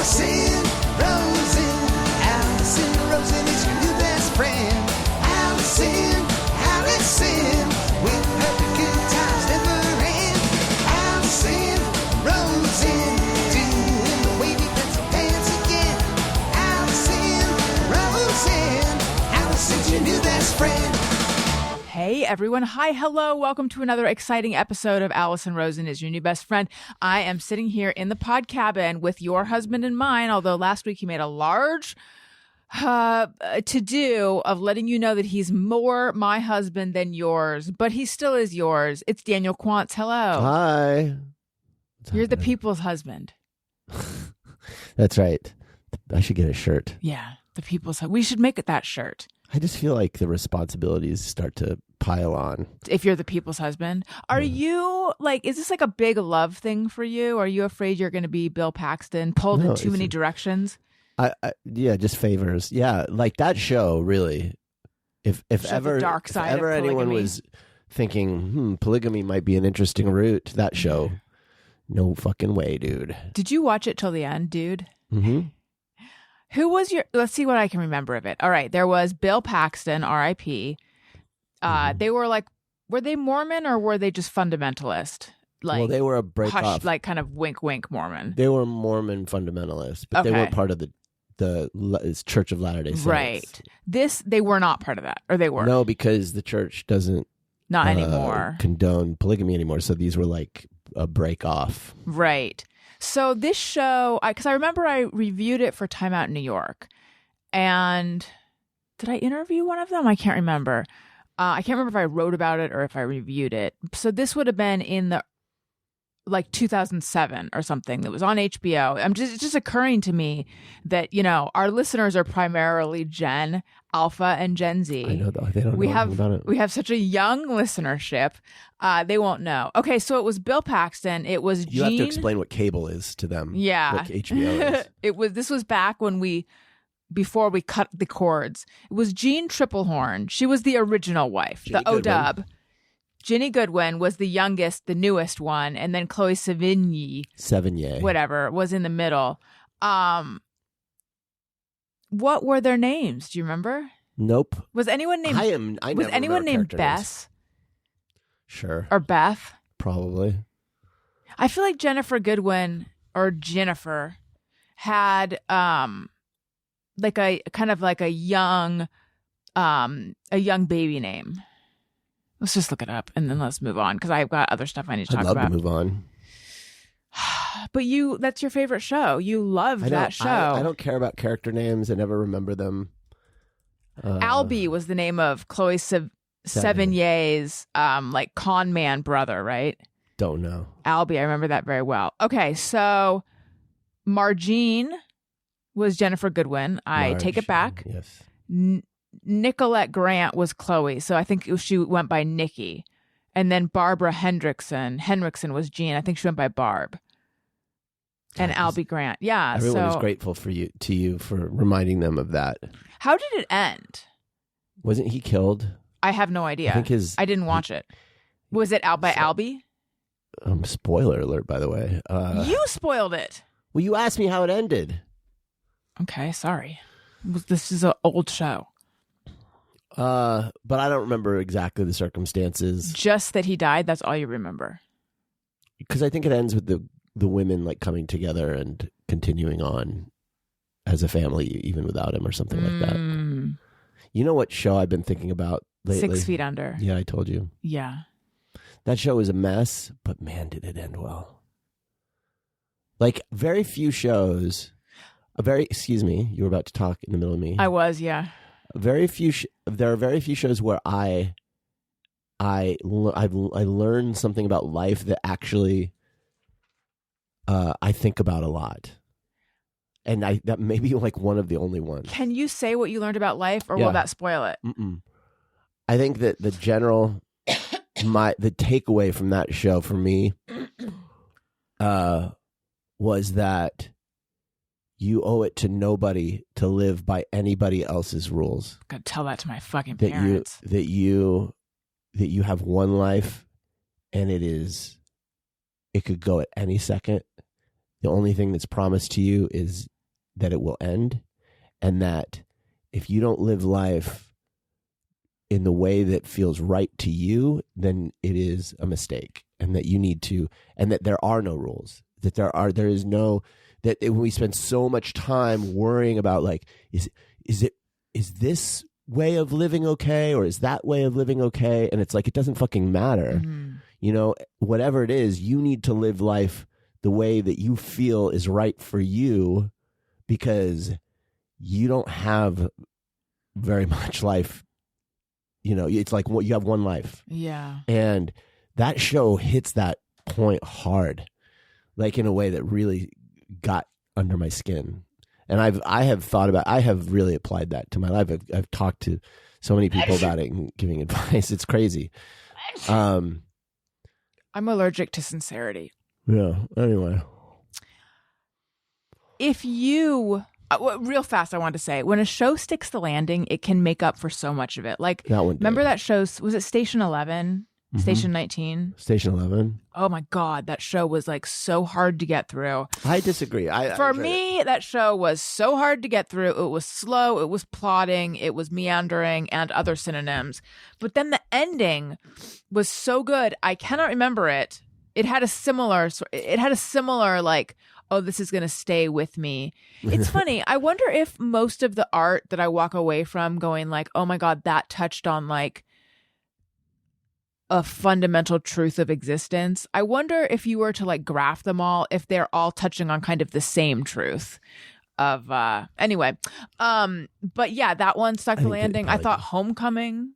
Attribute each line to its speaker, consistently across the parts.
Speaker 1: Alison Rosen. Alison Rosen is your new best friend. Alison, with her good times never end. Alison Rosen, doing the wavy pencil dance again. Alison Rosen. Alison's your new best friend.
Speaker 2: Hey everyone. Hi, hello. Welcome to another exciting episode of Alison Rosen is your new best friend. I am sitting here in the pod cabin with your husband and mine, although last week he made a large to-do of letting you know that he's more my husband than yours, but he still is yours. It's Daniel Quantz. Hello.
Speaker 3: Hi.
Speaker 2: You're the people's husband.
Speaker 3: That's right. I should get a shirt.
Speaker 2: Yeah, the people's We should make it that shirt.
Speaker 3: I just feel like the responsibilities start to pile on.
Speaker 2: If you're the people's husband. Are you, like, is this like a big love thing for you? Are you afraid you're going to be Bill Paxton, pulled in too many directions?
Speaker 3: Yeah, just favors. Yeah, like that show, really. If ever anyone was thinking, polygamy might be an interesting route, that show, no fucking way, dude.
Speaker 2: Did you watch it till the end, dude?
Speaker 3: Mm-hmm.
Speaker 2: Who was let's see what I can remember of it. All right, there was Bill Paxton, R.I.P. They were they Mormon or were they just fundamentalist? Like,
Speaker 3: well, they were a break-off.
Speaker 2: Like kind of wink Mormon.
Speaker 3: They were Mormon fundamentalists, but they weren't part of the Church of Latter-day Saints.
Speaker 2: Right. They were not part of that, or they were?
Speaker 3: No, because the church doesn't
Speaker 2: not anymore
Speaker 3: condone polygamy anymore. So these were like a break-off.
Speaker 2: Right. So this show, because I remember I reviewed it for Time Out in New York, and did I interview one of them? I can't remember. I can't remember if I wrote about it or if I reviewed it. So this would have been in the 2007 or something. That was on HBO. It's just occurring to me that our listeners are primarily Gen Alpha and Gen Z.
Speaker 3: I know they don't know about it.
Speaker 2: We have such a young listenership. They won't know. Okay, so it was Bill Paxton. It was
Speaker 3: You have to explain what cable is to them.
Speaker 2: Yeah,
Speaker 3: what HBO is.
Speaker 2: This was back before we cut the cords. It was Jean Triplehorn. She was the original wife, the O-dub. Ginny Goodwin was the youngest, the newest one, and then Chloe Sevigny, whatever, was in the middle. What were their names? Do you remember?
Speaker 3: Nope.
Speaker 2: Was anyone named? Was anyone named Bess?
Speaker 3: Sure.
Speaker 2: Or Beth?
Speaker 3: Probably.
Speaker 2: I feel like Jennifer Goodwin or Jennifer had like a kind of like a young baby name. Let's just look it up and then let's move on because I've got other stuff I need to talk about.
Speaker 3: I'd love to move on.
Speaker 2: But that's your favorite show. You loved that show.
Speaker 3: I don't care about character names. I never remember them.
Speaker 2: Albie was the name of Chloe Sevigny's like con man brother, right?
Speaker 3: Don't know.
Speaker 2: Albie, I remember that very well. Okay, so Margene was Jennifer Goodwin. I take it back.
Speaker 3: Yes.
Speaker 2: Nicolette Grant was Chloe, so I think she went by Nikki. And then Barbara Hendrickson was Jean. I think she went by Barb. And Albie Grant. Yeah.
Speaker 3: Everyone is grateful to you for reminding them of that.
Speaker 2: How did it end?
Speaker 3: Wasn't he killed?
Speaker 2: I have no idea. I didn't watch it. Was it out by Albie?
Speaker 3: Spoiler alert, by the way.
Speaker 2: You spoiled it.
Speaker 3: Well, you asked me how it ended.
Speaker 2: Okay, sorry. This is an old show.
Speaker 3: But I don't remember exactly the circumstances.
Speaker 2: Just that he died, that's all you remember.
Speaker 3: Because I think it ends with the women like coming together and continuing on as a family, even without him or something like that. You know what show I've been thinking about lately?
Speaker 2: 6 Feet Under.
Speaker 3: Yeah, I told you.
Speaker 2: Yeah.
Speaker 3: That show was a mess, but man, did it end well. Like very few shows, excuse me, you were about to talk in the middle of me.
Speaker 2: I was, yeah.
Speaker 3: There are very few shows where I learned something about life that actually I think about a lot, and that may be like one of the only ones.
Speaker 2: Can you say what you learned about life, or will that spoil it?
Speaker 3: I think that the general the takeaway from that show for me was that you owe it to nobody to live by anybody else's rules.
Speaker 2: Gotta tell that to my fucking parents.
Speaker 3: That you have one life, and it could go at any second. The only thing that's promised to you is that it will end, and that if you don't live life in the way that feels right to you, then it is a mistake, and that you need to, and that there are no rules, that there is no, that we spend so much time worrying about like, is this way of living okay, or is that way of living okay? And it's like, it doesn't fucking matter. You know, whatever it is, you need to live life the way that you feel is right for you, because you don't have very much life. You know, it's like you have one life. Yeah. And that show hits that point hard, like in a way that really got under my skin. And I have really applied that to my life. I've talked to so many people about it and giving advice. It's crazy.
Speaker 2: I'm allergic to sincerity.
Speaker 3: Yeah. Anyway.
Speaker 2: If you, real fast, I want to say, when a show sticks the landing, it can make up for so much of it. Like, remember that show, was it Station 11? Mm-hmm. Station 19?
Speaker 3: Station 11.
Speaker 2: Oh my God, that show was like so hard to get through.
Speaker 3: I disagree.
Speaker 2: For me, that show was so hard to get through. It was slow, it was plodding, it was meandering, and other synonyms. But then the ending was so good. I cannot remember it. It had a similar like, oh, this is going to stay with me. It's funny. I wonder if most of the art that I walk away from going like, oh my God, that touched on like a fundamental truth of existence. I wonder if you were to like graph them all, if they're all touching on kind of the same truth of, anyway. But yeah, that one stuck the landing. I thought Homeland,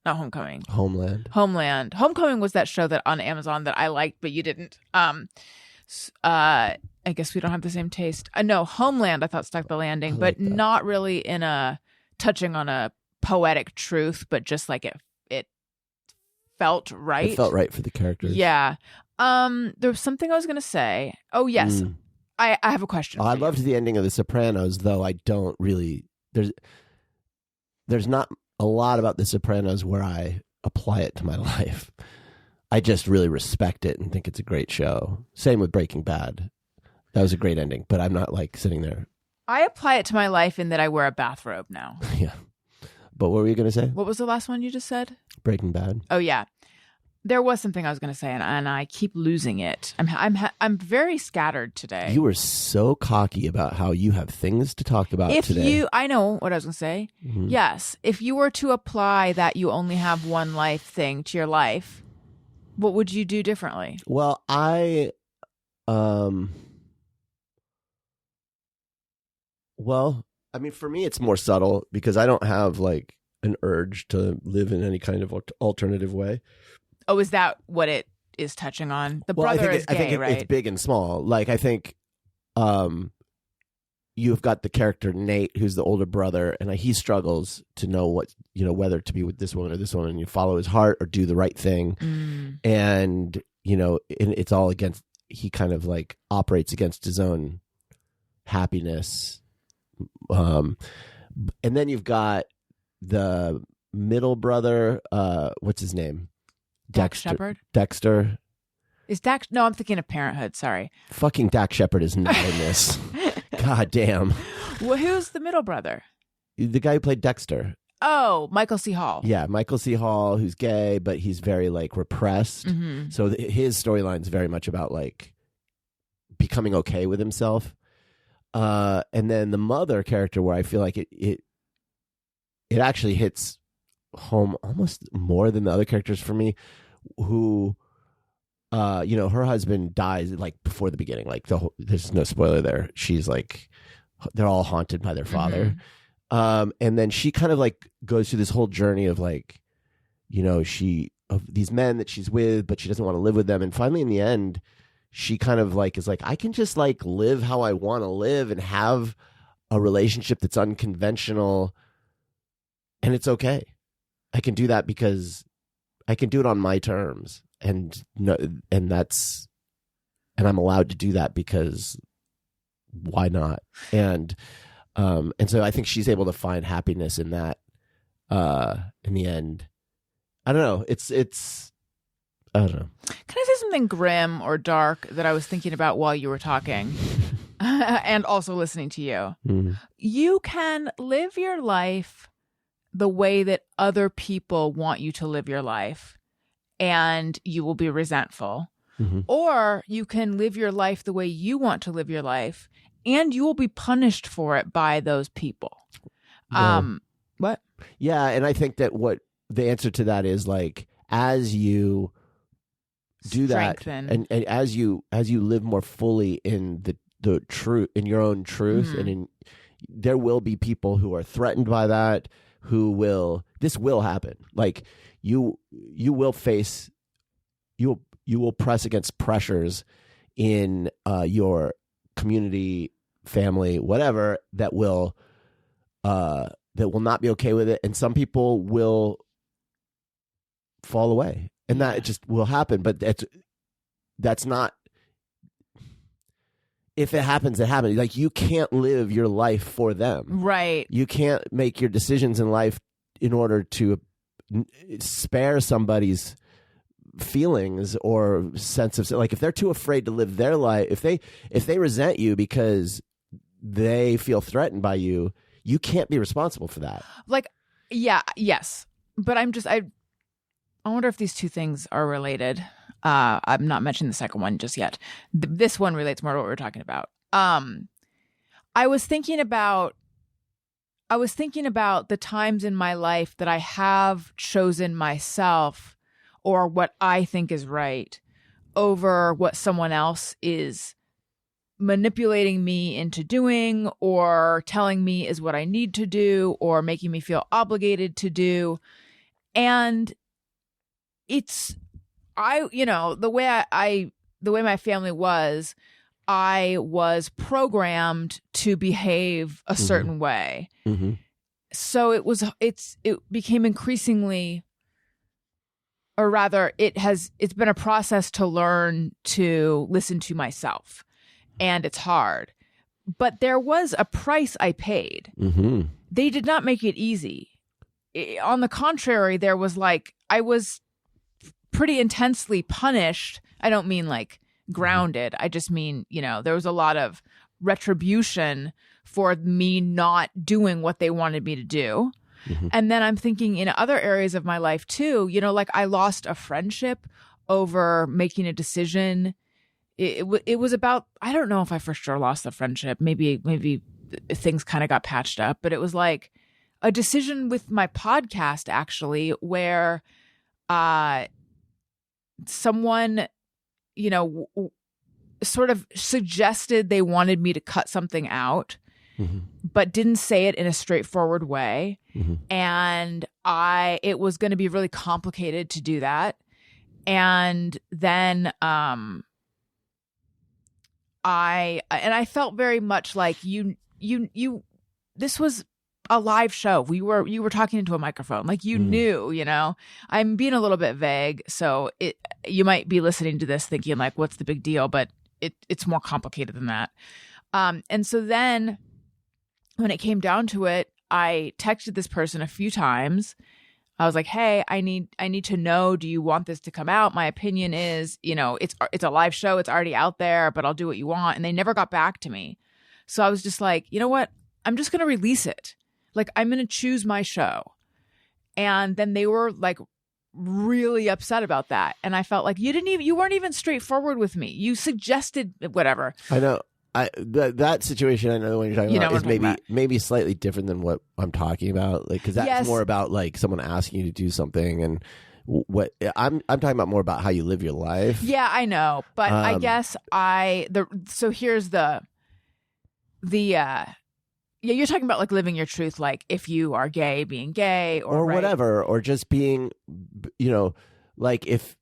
Speaker 2: not Homecoming. Homeland. Homecoming was that show that on Amazon that I liked, but you didn't. I guess we don't have the same taste. No, Homeland I thought stuck the landing, but not really in a touching on a poetic truth, but just like it felt right.
Speaker 3: It felt right for the characters.
Speaker 2: Yeah. There was something I was going to say. Oh, yes. I have a question.
Speaker 3: I loved the ending of The Sopranos, though I don't really... There's not a lot about The Sopranos where I apply it to my life. I just really respect it and think it's a great show. Same with Breaking Bad. That was a great ending, but I'm not like sitting there.
Speaker 2: I apply it to my life in that I wear a bathrobe now.
Speaker 3: Yeah. But what were you going to say?
Speaker 2: What was the last one you just said?
Speaker 3: Breaking Bad.
Speaker 2: Oh, yeah. There was something I was going to say, and I keep losing it. I'm very scattered today.
Speaker 3: You were so cocky about how you have things to talk about today.
Speaker 2: I know what I was going to say. Mm-hmm. Yes. If you were to apply that you only have one life thing to your life, what would you do differently?
Speaker 3: Well, I mean, for me, it's more subtle because I don't have like an urge to live in any kind of alternative way.
Speaker 2: Oh, is that what it is touching on? The brother is gay,
Speaker 3: I think
Speaker 2: right?
Speaker 3: It's big and small. Like, I think you've got the character Nate, who's the older brother, and he struggles to know whether to be with this woman or this woman, and you follow his heart or do the right thing. And, it's all against, he kind of like operates against his own happiness. And then you've got the middle brother, what's his name?
Speaker 2: Dax Shepard?
Speaker 3: Dexter.
Speaker 2: Is Dax? No, I'm thinking of Parenthood. Sorry.
Speaker 3: Fucking Dax Shepard is not in this. God damn.
Speaker 2: Well, who's the middle brother?
Speaker 3: The guy who played Dexter.
Speaker 2: Oh, Michael C. Hall.
Speaker 3: Yeah, Michael C. Hall, who's gay, but he's very like repressed. Mm-hmm. So his storyline is very much about like becoming okay with himself. And then the mother character, where I feel like it actually hits home almost more than the other characters for me, who her husband dies like before the beginning, like there's no spoiler there. She's like, they're all haunted by their father. Mm-hmm. And then she kind of like goes through this whole journey of like, of these men that she's with, but she doesn't want to live with them. And finally in the end, she kind of like is like, I can just like live how I want to live and have a relationship that's unconventional, and it's okay. I can do that because I can do it on my terms, and I'm allowed to do that because why not? And so I think she's able to find happiness in that. In the end, I don't know. I don't know.
Speaker 2: Can I say something grim or dark that I was thinking about while you were talking? and also listening to you. You can live your life the way that other people want you to live your life, and you will be resentful. Or you can live your life the way you want to live your life, and you will be punished for it by those people. What?
Speaker 3: Yeah, and I think that what the answer to that is, like, as you do
Speaker 2: Strengthen.
Speaker 3: that, and as you live more fully in the truth, in your own truth, and there will be people who are threatened by that, this will happen. Like, you will face, you will press against pressures in your community, family, whatever, that will not be okay with it, and some people will fall away, and that it just will happen. But that's not. If it happens, it happens. Like, you can't live your life for them,
Speaker 2: right?
Speaker 3: You can't make your decisions in life in order to spare somebody's feelings or sense of, like, if they're too afraid to live their life, if they resent you because they feel threatened by you, you can't be responsible for that.
Speaker 2: Like, yes, but I wonder if these two things are related. I'm not mentioning the second one just yet. This one relates more to what we're talking about. I was thinking about the times in my life that I have chosen myself, or what I think is right, over what someone else is manipulating me into doing, or telling me is what I need to do, or making me feel obligated to do. And the way my family was, I was programmed to behave a certain way. So it became increasingly, or rather, it's been a process to learn to listen to myself, and it's hard. But there was a price I paid. They did not make it easy. On the contrary, there was, like, I was pretty intensely punished. I don't mean like grounded. I just mean, there was a lot of retribution for me not doing what they wanted me to do. And then I'm thinking in other areas of my life too, like, I lost a friendship over making a decision. It was about, I don't know if I for sure lost the friendship. Maybe things kind of got patched up, but it was like a decision with my podcast, actually, where someone, sort of suggested they wanted me to cut something out, but didn't say it in a straightforward way. And it was going to be really complicated to do that. And then I felt very much like this was a live show. You were talking into a microphone, like, you knew, I'm being a little bit vague. So you might be listening to this thinking, like, what's the big deal? But it's more complicated than that. And so then when it came down to it, I texted this person a few times. I was like, hey, I need to know, do you want this to come out? My opinion is, it's a live show. It's already out there, but I'll do what you want. And they never got back to me. So I was just like, you know what? I'm just going to release it. Like, I'm going to choose my show. And then they were, like, really upset about that. And I felt like you weren't even straightforward with me. You suggested whatever.
Speaker 3: I know. That situation, I know the one you're talking about, is maybe slightly different than what I'm talking about. Like, because that's more about, like, someone asking you to do something, and what I'm talking about more about how you live your life.
Speaker 2: Yeah, I know, but I guess so here's you're talking about, like, living your truth, like, if you are gay, being gay, or right?
Speaker 3: Whatever, or just being, like, if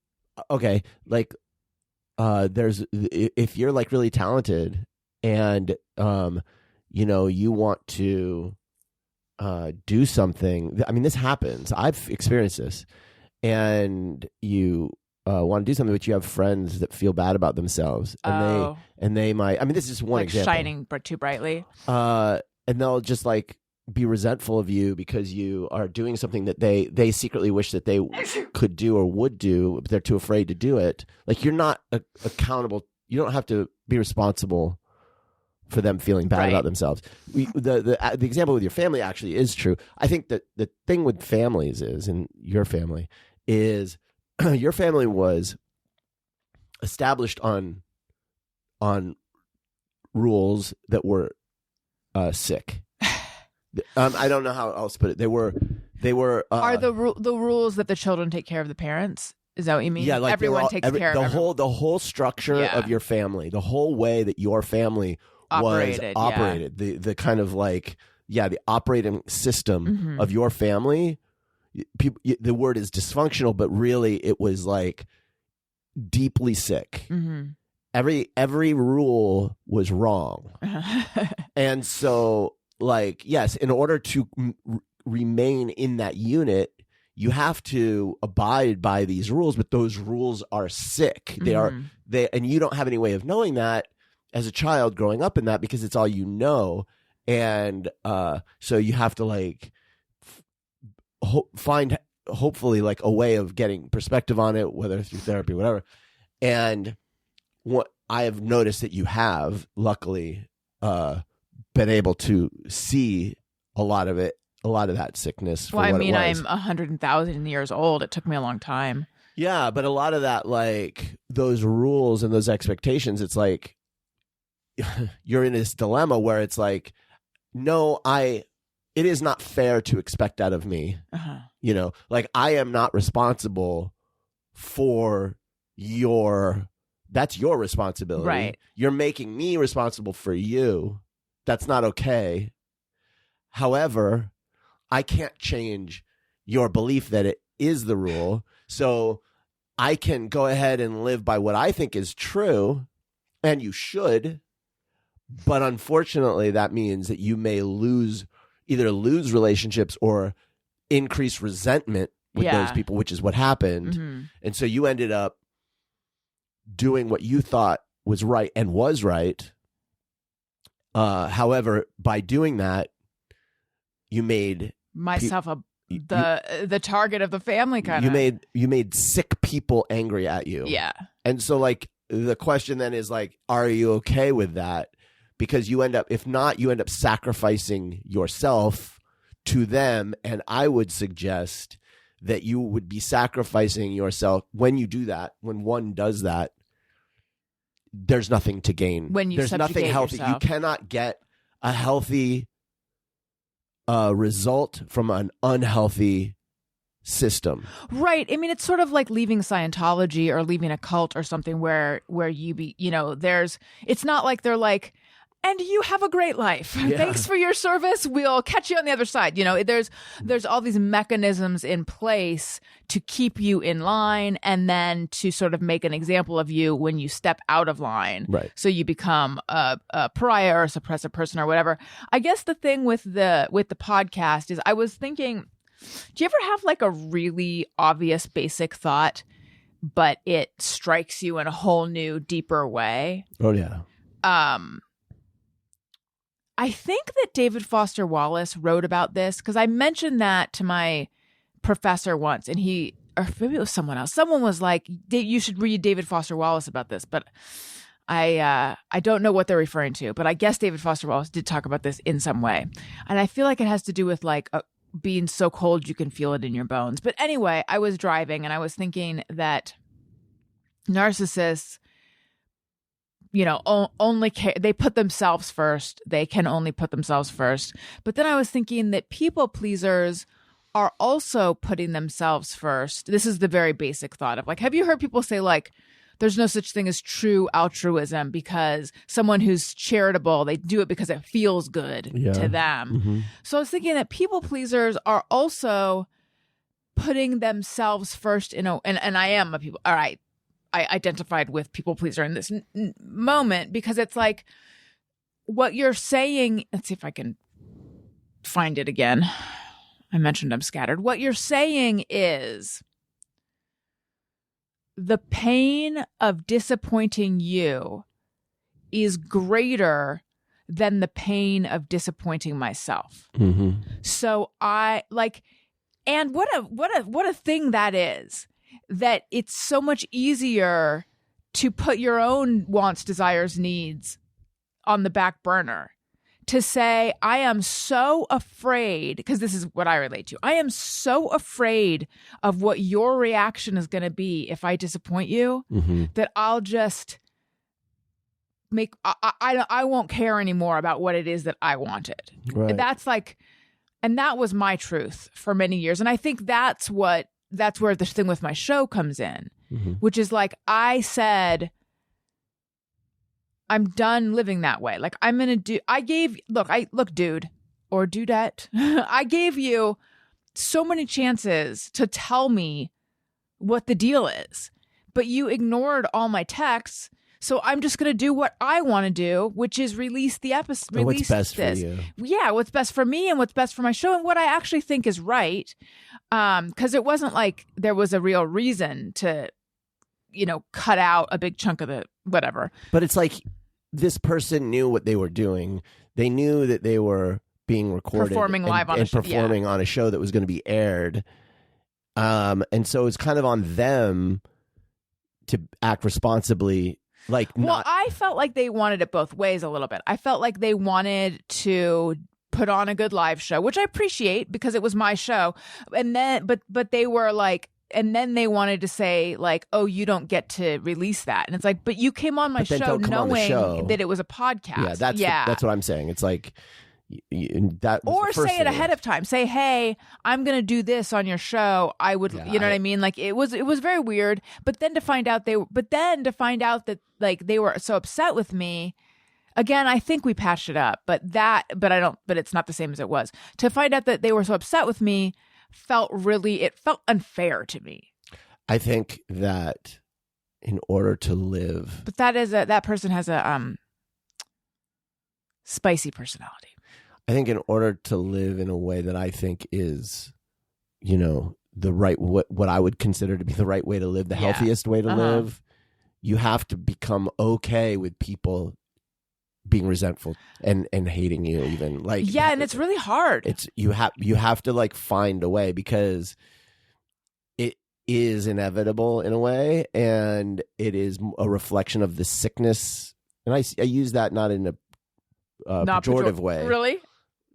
Speaker 3: if you're, like, really talented, and you want to do something. I mean, this happens. I've experienced this, and you want to do something, but you have friends that feel bad about themselves, and they might. I mean, this is just one example.
Speaker 2: Shining too brightly.
Speaker 3: And they'll just, like, be resentful of you because you are doing something that they secretly wish that they could do or would do, but they're too afraid to do it. Like, you're not accountable. You don't have to be responsible for them feeling bad about themselves. The example with your family actually is true. I think that the thing with families is, and your family is, your family was established on rules that were sick. I don't know how else to put it. They were.
Speaker 2: Are the rules that the children take care of the parents? Is that what you mean?
Speaker 3: Yeah, like
Speaker 2: everyone takes care of
Speaker 3: the whole structure of your family, the whole way that your family was operated. The kind of like the operating system of your family. People, the word is dysfunctional, but really it was like deeply sick. Every rule was wrong, and so like yes, in order to remain in that unit, you have to abide by these rules, but those rules are sick. And you don't have any way of knowing that as a child growing up in that because it's all you know, and so you have to like find hopefully like a way of getting perspective on it, whether through therapy, whatever. And what I have noticed that you have, luckily, been able to see a lot of that sickness.
Speaker 2: Well, I mean, I'm 100,000 years old. It took me a long time.
Speaker 3: Yeah, but a lot of that, like those rules and those expectations, it's like you're in this dilemma where it's like, no, it is not fair to expect out of me. You know, like I am not responsible for that's your responsibility.
Speaker 2: Right.
Speaker 3: You're making me responsible for you. That's not okay. However, I can't change your belief that it is the rule. So I can go ahead and live by what I think is true, and you should. But unfortunately, that means that you may either lose relationships or increase resentment with those people, which is what happened. And so you ended up doing what you thought was right and was right. However, by doing that, you made
Speaker 2: myself the target of the family kind of.
Speaker 3: You made sick people angry at you.
Speaker 2: Yeah.
Speaker 3: And so like the question then is like, are you okay with that? Because if not, you end up sacrificing yourself to them. And I would suggest that you would be sacrificing yourself when you do that. When one does that, there's nothing to gain.
Speaker 2: There's nothing healthy.
Speaker 3: Yourself. You cannot get a healthy result from an unhealthy system.
Speaker 2: Right. I mean, it's sort of like leaving Scientology or leaving a cult or something where it's not like they're like, and you have a great life. Yeah. Thanks for your service. We'll catch you on the other side. You know, there's all these mechanisms in place to keep you in line and then to sort of make an example of you when you step out of line.
Speaker 3: Right.
Speaker 2: So you become a pariah or a suppressive person or whatever. I guess the thing with the podcast is I was thinking, do you ever have like a really obvious basic thought, but it strikes you in a whole new, deeper way?
Speaker 3: Oh, yeah.
Speaker 2: I think that David Foster Wallace wrote about this because I mentioned that to my professor once, and or maybe it was someone else. Someone was like, "You should read David Foster Wallace about this," but I don't know what they're referring to. But I guess David Foster Wallace did talk about this in some way, and I feel like it has to do with like being so cold you can feel it in your bones. But anyway, I was driving and I was thinking that narcissists, only care. They put themselves first. They can only put themselves first. But then I was thinking that people pleasers are also putting themselves first. This is the very basic thought of like, have you heard people say like, there's no such thing as true altruism because someone who's charitable, they do it because it feels good to them. Mm-hmm. So I was thinking that people pleasers are also putting themselves first and I am a people. All right. I identified with people pleaser in this moment because it's like what you're saying. Let's see if I can find it again. I mentioned I'm scattered. What you're saying is the pain of disappointing you is greater than the pain of disappointing myself. Mm-hmm. So I like, and what a thing that is. That it's so much easier to put your own wants, desires, needs on the back burner to say, I am so afraid, because this is what I relate to. I am so afraid of what your reaction is going to be if I disappoint you, that I'll just I won't care anymore about what it is that I wanted.
Speaker 3: Right.
Speaker 2: That's like, and that was my truth for many years. And I think that's where the thing with my show comes in, which is like, I said, I'm done living that way. Like, I'm going to look, dude or dudette, I gave you so many chances to tell me what the deal is, but you ignored all my texts. So I'm just going to do what I want to do, which is release the episode.
Speaker 3: What's best for you?
Speaker 2: Yeah, what's best for me and what's best for my show and what I actually think is right. Because it wasn't like there was a real reason to, cut out a big chunk of the whatever.
Speaker 3: But it's like this person knew what they were doing. They knew that they were being recorded,
Speaker 2: performing live on
Speaker 3: and performing on a show that was going to be aired. And so it's kind of on them to act responsibly.
Speaker 2: I felt like they wanted it both ways a little bit. I felt like they wanted to put on a good live show, which I appreciate because it was my show. And then, but they were like, and then they wanted to say like, oh, you don't get to release that. And it's like, but you came on my show knowing that it was a podcast.
Speaker 3: That's what I'm saying. It's like,
Speaker 2: or say it ahead of time. Say, hey, I'm going to do this on your show. I would, what I mean? Like it was very weird. But then to find out that like they were so upset with me. Again, I think we patched it up, but it's not the same as it was. To find out that they were so upset with me felt unfair to me.
Speaker 3: I think that in order to live,
Speaker 2: but that person has a spicy personality.
Speaker 3: I think in order to live in a way that I think is, the right, what I would consider to be the right way to live, the healthiest way to live, you have to become okay with people being resentful and hating you, even like,
Speaker 2: and it's really hard.
Speaker 3: It's you have to like find a way, because it is inevitable in a way, and it is a reflection of the sickness. And I use that not in a pejorative way.
Speaker 2: Really?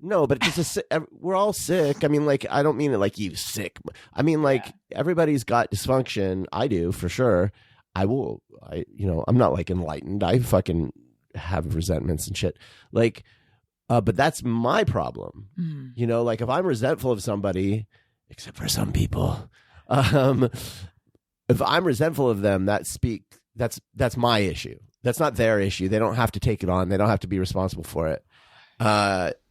Speaker 3: No, but it's just we're all sick. I mean, like, I don't mean it like you sick. I mean, like, everybody's got dysfunction. I do, for sure. I'm not like enlightened. I fucking have resentments and shit. Like, but that's my problem. Like if I'm resentful of somebody, except for some people, if I'm resentful of them, that's my issue. That's not their issue. They don't have to take it on. They don't have to be responsible for it.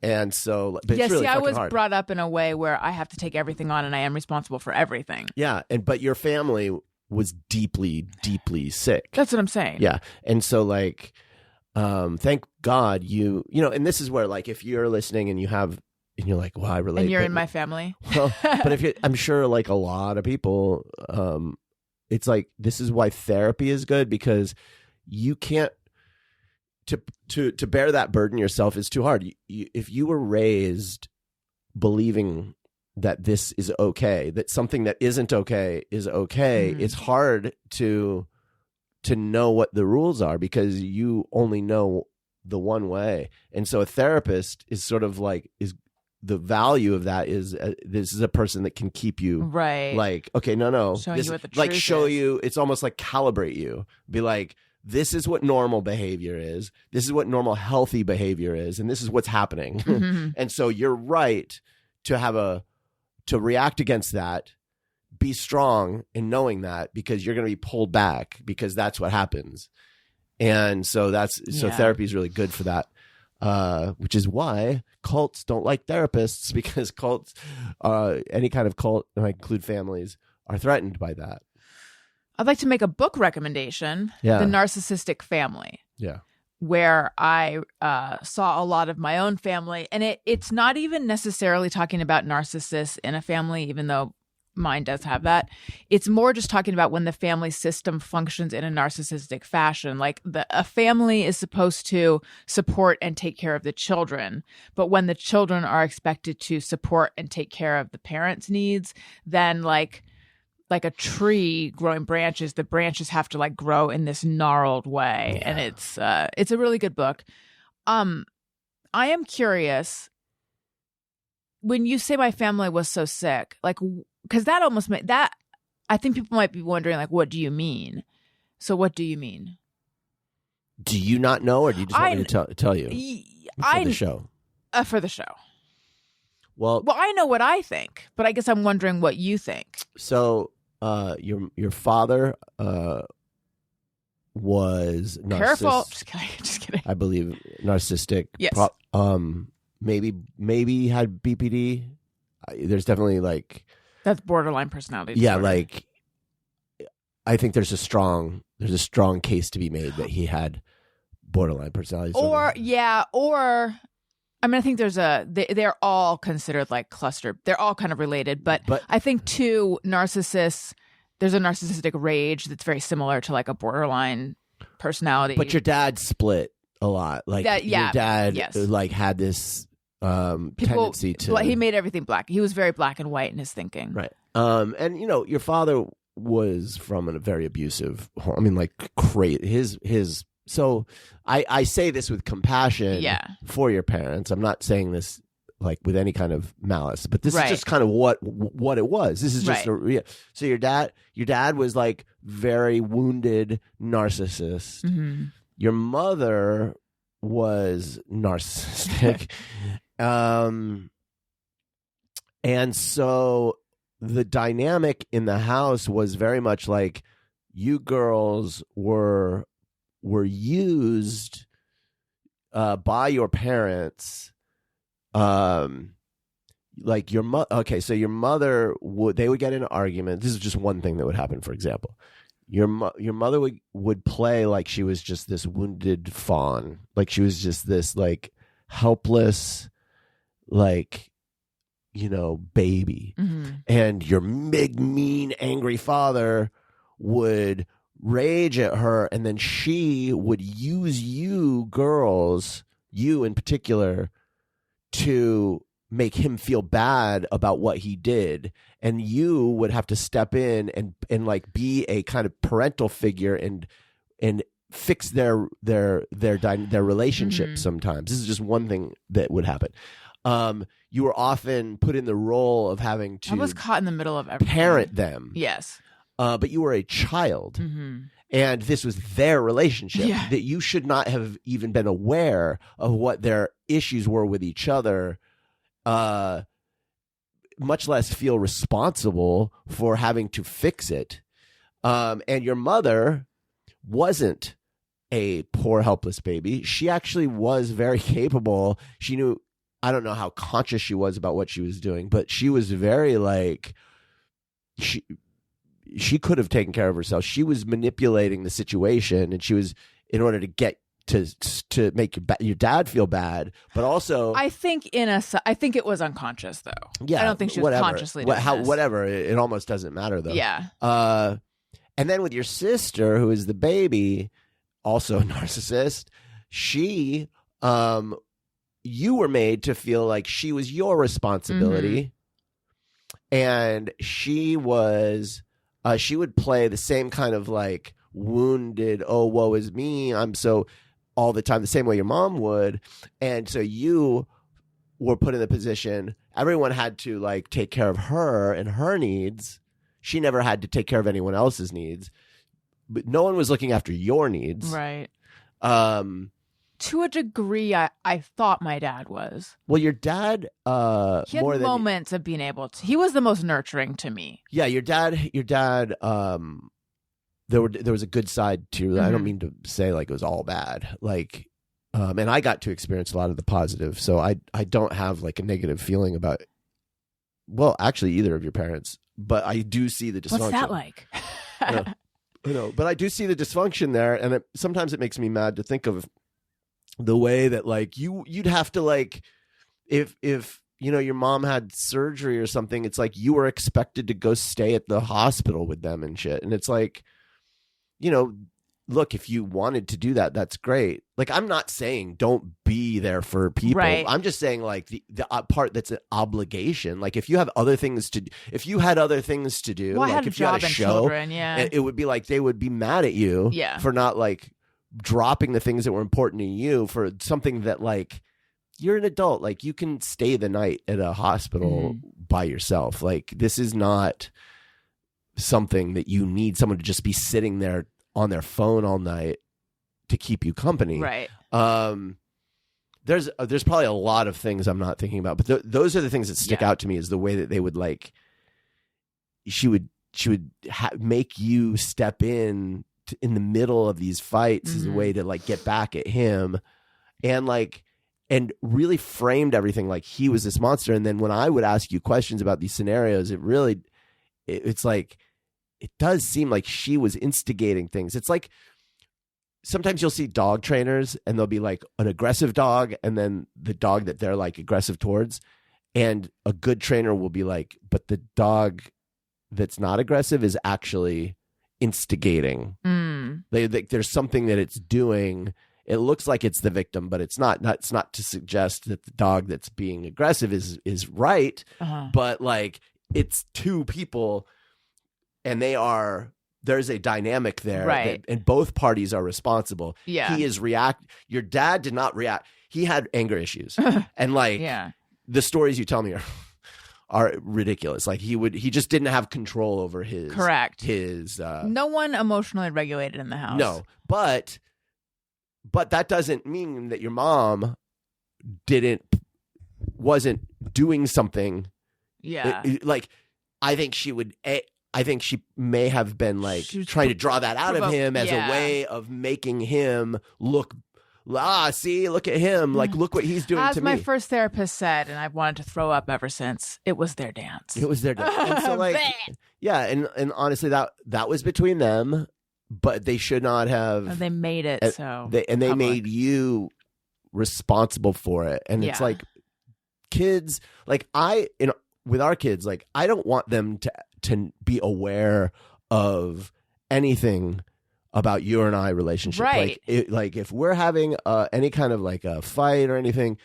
Speaker 3: And so, but it's really
Speaker 2: I was
Speaker 3: hard.
Speaker 2: Brought up in a way where I have to take everything on and I am responsible for everything.
Speaker 3: Yeah. But your family was deeply, deeply sick.
Speaker 2: That's what I'm saying.
Speaker 3: Yeah. And so like, thank God and this is where like, if you're listening and you're like, well, I relate.
Speaker 2: And you're in my family.
Speaker 3: Well, but I'm sure like a lot of people, it's like, this is why therapy is good, because you can't, to bear that burden yourself is too hard. If you were raised believing that this is okay, that something that isn't okay is okay, it's hard to know what the rules are, because you only know the one way. And so a therapist is sort of like, is the value of that is this is a person that can keep you
Speaker 2: right.
Speaker 3: Like, okay, no,
Speaker 2: showing you what the truth
Speaker 3: like show
Speaker 2: is.
Speaker 3: you. It's almost like calibrate you. Be like, this is what normal behavior is. This is what normal healthy behavior is, and this is what's happening. And so you're right to react against that. Be strong in knowing that, because you're going to be pulled back, because that's what happens. And so therapy is really good for that. Which is why cults don't like therapists, because cults, any kind of cult, and I include families, are threatened by that.
Speaker 2: I'd like to make a book recommendation, The Narcissistic Family.
Speaker 3: Yeah.
Speaker 2: Where I saw a lot of my own family. And it's not even necessarily talking about narcissists in a family, even though mine does have that. It's more just talking about when the family system functions in a narcissistic fashion. Like a family is supposed to support and take care of the children, but when the children are expected to support and take care of the parents' needs, then like a tree growing branches, the branches have to like grow in this gnarled way. Yeah. And it's a really good book. I am curious, when you say my family was so sick, like, because that almost made that, I think people might be wondering, like, what do you mean? So what do you mean?
Speaker 3: Do you not know, or do you just want me to tell you for the show?
Speaker 2: For the show.
Speaker 3: Well,
Speaker 2: I know what I think, but I guess I'm wondering what you think.
Speaker 3: So, your father was narcissistic.
Speaker 2: Careful. Just kidding.
Speaker 3: I believe narcissistic.
Speaker 2: Yes.
Speaker 3: Maybe had BPD. There's definitely like
Speaker 2: that's borderline personality disorder.
Speaker 3: Yeah, like I think there's a strong case to be made that he had borderline personality disorder.
Speaker 2: Or I mean, I think they're all considered like cluster. They're all kind of related, but I think too, narcissists, there's a narcissistic rage that's very similar to like a borderline personality.
Speaker 3: But your dad split a lot. Like your dad like had this tendency to.
Speaker 2: He made everything black. He was very black and white in his thinking.
Speaker 3: Right. And your father was from a very abusive home. I mean, like his. So I say this with compassion for your parents. I'm not saying this like with any kind of malice, but this is just kind of what it was. This is just so your dad was like very wounded narcissist.
Speaker 2: Mm-hmm.
Speaker 3: Your mother was narcissistic. And so the dynamic in the house was very much like you girls were used by your parents, like your mother. Okay, so your mother they would get in an argument. This is just one thing that would happen. For example, your mother would play like she was just this wounded fawn, like she was just this like helpless, like baby, and your big, mean, angry father would rage at her, and then she would use you girls, you in particular, to make him feel bad about what he did, and you would have to step in and like be a kind of parental figure and fix their relationship. Sometimes this is just one thing that would happen. You were often put in the role of having to.
Speaker 2: I was caught in the middle of everything.
Speaker 3: Parent them.
Speaker 2: Yes.
Speaker 3: But you were a child, and this was their relationship, that you should not have even been aware of what their issues were with each other, much less feel responsible for having to fix it. And your mother wasn't a poor, helpless baby. She actually was very capable. She knew, I don't know how conscious she was about what she was doing, but she was very like, she could have taken care of herself. She was manipulating the situation, and she was in order to get to make your dad feel bad, but also
Speaker 2: I think it was unconscious though.
Speaker 3: Yeah,
Speaker 2: I don't think she was consciously doing this.
Speaker 3: Whatever. It almost doesn't matter though.
Speaker 2: Yeah.
Speaker 3: And then with your sister, who is the baby, also a narcissist, she, you were made to feel like she was your responsibility, and she was. She would play the same kind of like wounded, oh, woe is me, I'm so all the time, the same way your mom would. And so you were put in the position, everyone had to like take care of her and her needs. She never had to take care of anyone else's needs, but no one was looking after your needs.
Speaker 2: Right. To a degree, I thought my dad was.
Speaker 3: Well, your dad,
Speaker 2: he had
Speaker 3: more
Speaker 2: moments of being able to. He was the most nurturing to me.
Speaker 3: Yeah, your dad. There was a good side to. I don't mean to say like it was all bad. Like, and I got to experience a lot of the positive. So I don't have like a negative feeling about. Well, actually, either of your parents, but I do see the dysfunction.
Speaker 2: What's that like?
Speaker 3: I know, but I do see the dysfunction there, and sometimes it makes me mad to think of. The way that like you'd have to like if your mom had surgery or something, it's like you were expected to go stay at the hospital with them and shit. And it's like, look, if you wanted to do that, that's great. Like, I'm not saying don't be there for people.
Speaker 2: Right.
Speaker 3: I'm just saying like the part that's an obligation. Like if you have other things to, if you had other things to do,
Speaker 2: well,
Speaker 3: like if you had a show,
Speaker 2: children,
Speaker 3: it would be like they would be mad at you for not like dropping the things that were important to you for something that, like, you're an adult. Like, you can stay the night at a hospital by yourself. Like, this is not something that you need someone to just be sitting there on their phone all night to keep you company.
Speaker 2: Right.
Speaker 3: There's probably a lot of things I'm not thinking about, but those are the things that stick out to me, is the way that they would, like, she would make you step in the middle of these fights as a way to, like, get back at him, and really framed everything like he was this monster. And then when I would ask you questions about these scenarios, it's like, it does seem like she was instigating things. It's like, sometimes you'll see dog trainers and they'll be like an aggressive dog and then the dog that they're, like, aggressive towards. And a good trainer will be like, but the dog that's not aggressive is actually instigating. There's something that it's doing. It looks like it's the victim, but it's not. It's not to suggest that the dog that's being aggressive is right. But, like, it's two people, and there's a dynamic there,
Speaker 2: right?
Speaker 3: And both parties are responsible.
Speaker 2: Yeah,
Speaker 3: he is Your dad did not react. He had anger issues, and, like, the stories you tell me are ridiculous. Like, he just didn't have control over his
Speaker 2: no one emotionally regulated in the house.
Speaker 3: No, but that doesn't mean that your mom wasn't doing something.
Speaker 2: Yeah.
Speaker 3: Like, I think she may have been, like, trying to draw that out of him as a way of making him look, see, look at him. Like, look what he's doing to me.
Speaker 2: As my first therapist said, and I've wanted to throw up ever since, it was their dance.
Speaker 3: It was their dance. And so, like, yeah. And honestly, that was between them. But they should not have.
Speaker 2: They made it
Speaker 3: they made you responsible for it, and it's like, kids, like, with our kids, like, I don't want them to be aware of anything about you and I relationship.
Speaker 2: Right.
Speaker 3: Like if we're having any kind of, like, a fight or anything,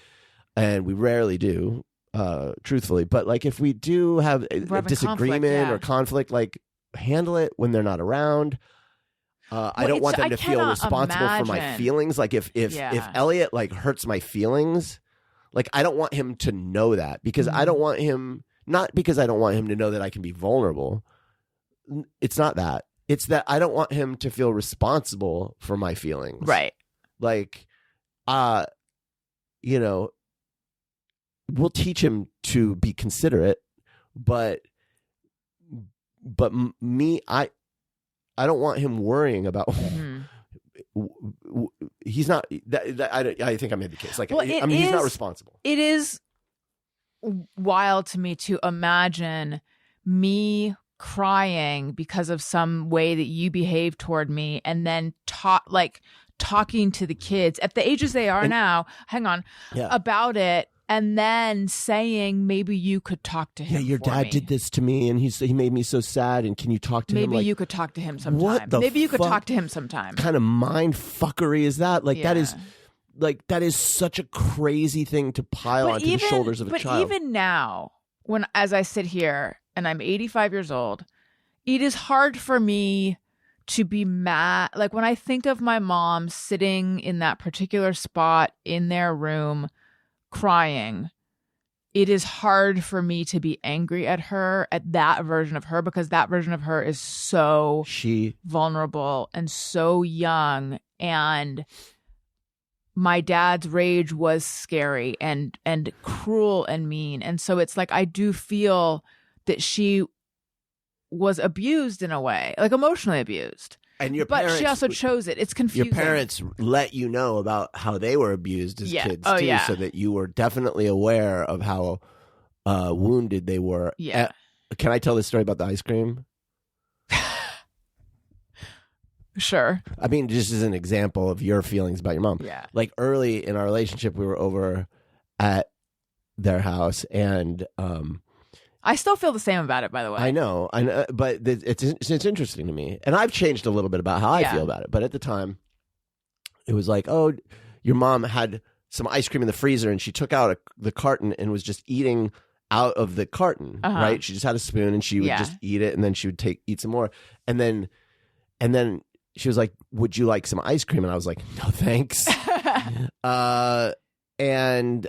Speaker 3: and we rarely do, truthfully, but, like, if we do have a disagreement or conflict, like, handle it when they're not around. I don't want them to feel responsible for my feelings. Like, if Elliot, like, hurts my feelings, like, I don't want him to know that, because I don't want him, not because I don't want him to know that I can be vulnerable. It's not that. It's that I don't want him to feel responsible for my feelings. Right. Like, we'll teach him to be considerate, but me, I don't want him worrying about. He's not. I think I made the case. Like, he's not responsible.
Speaker 2: It is wild to me to imagine me crying because of some way that you behave toward me, and then talking to the kids at the ages they are now. Hang on, about it. And then saying, maybe you could talk to him. Yeah,
Speaker 3: your dad did this to me, and he made me so sad. And can you talk to him?
Speaker 2: Maybe you could talk to him sometime. Maybe you could talk to him sometime.
Speaker 3: What kind of mind fuckery is that? Like, that is such a crazy thing to pile onto the shoulders of a child.
Speaker 2: But even now, as I sit here and I'm 85 years old, it is hard for me to be mad. Like, when I think of my mom sitting in that particular spot in their room, crying, it is hard for me to be angry at her, at that version of her, because that version of her is so vulnerable and so young, and my dad's rage was scary and cruel and mean. And so it's like, I do feel that she was abused in a way, like emotionally abused. But she also chose it. It's confusing.
Speaker 3: Your parents let you know about how they were abused as kids too, so that you were definitely aware of how wounded they were.
Speaker 2: Yeah.
Speaker 3: Can I tell this story about the ice cream?
Speaker 2: Sure.
Speaker 3: I mean, just as an example of your feelings about your mom.
Speaker 2: Yeah.
Speaker 3: Like, early in our relationship, we were over at their house, and
Speaker 2: I still feel the same about it, by the way.
Speaker 3: I know, but it's interesting to me, and I've changed a little bit about how I feel about it. But at the time, it was like, oh, your mom had some ice cream in the freezer, and she took out the carton and was just eating out of the carton. Right? She just had a spoon, and she would just eat it, and then she would eat some more, and then she was like, would you like some ice cream? And I was like, no, thanks. And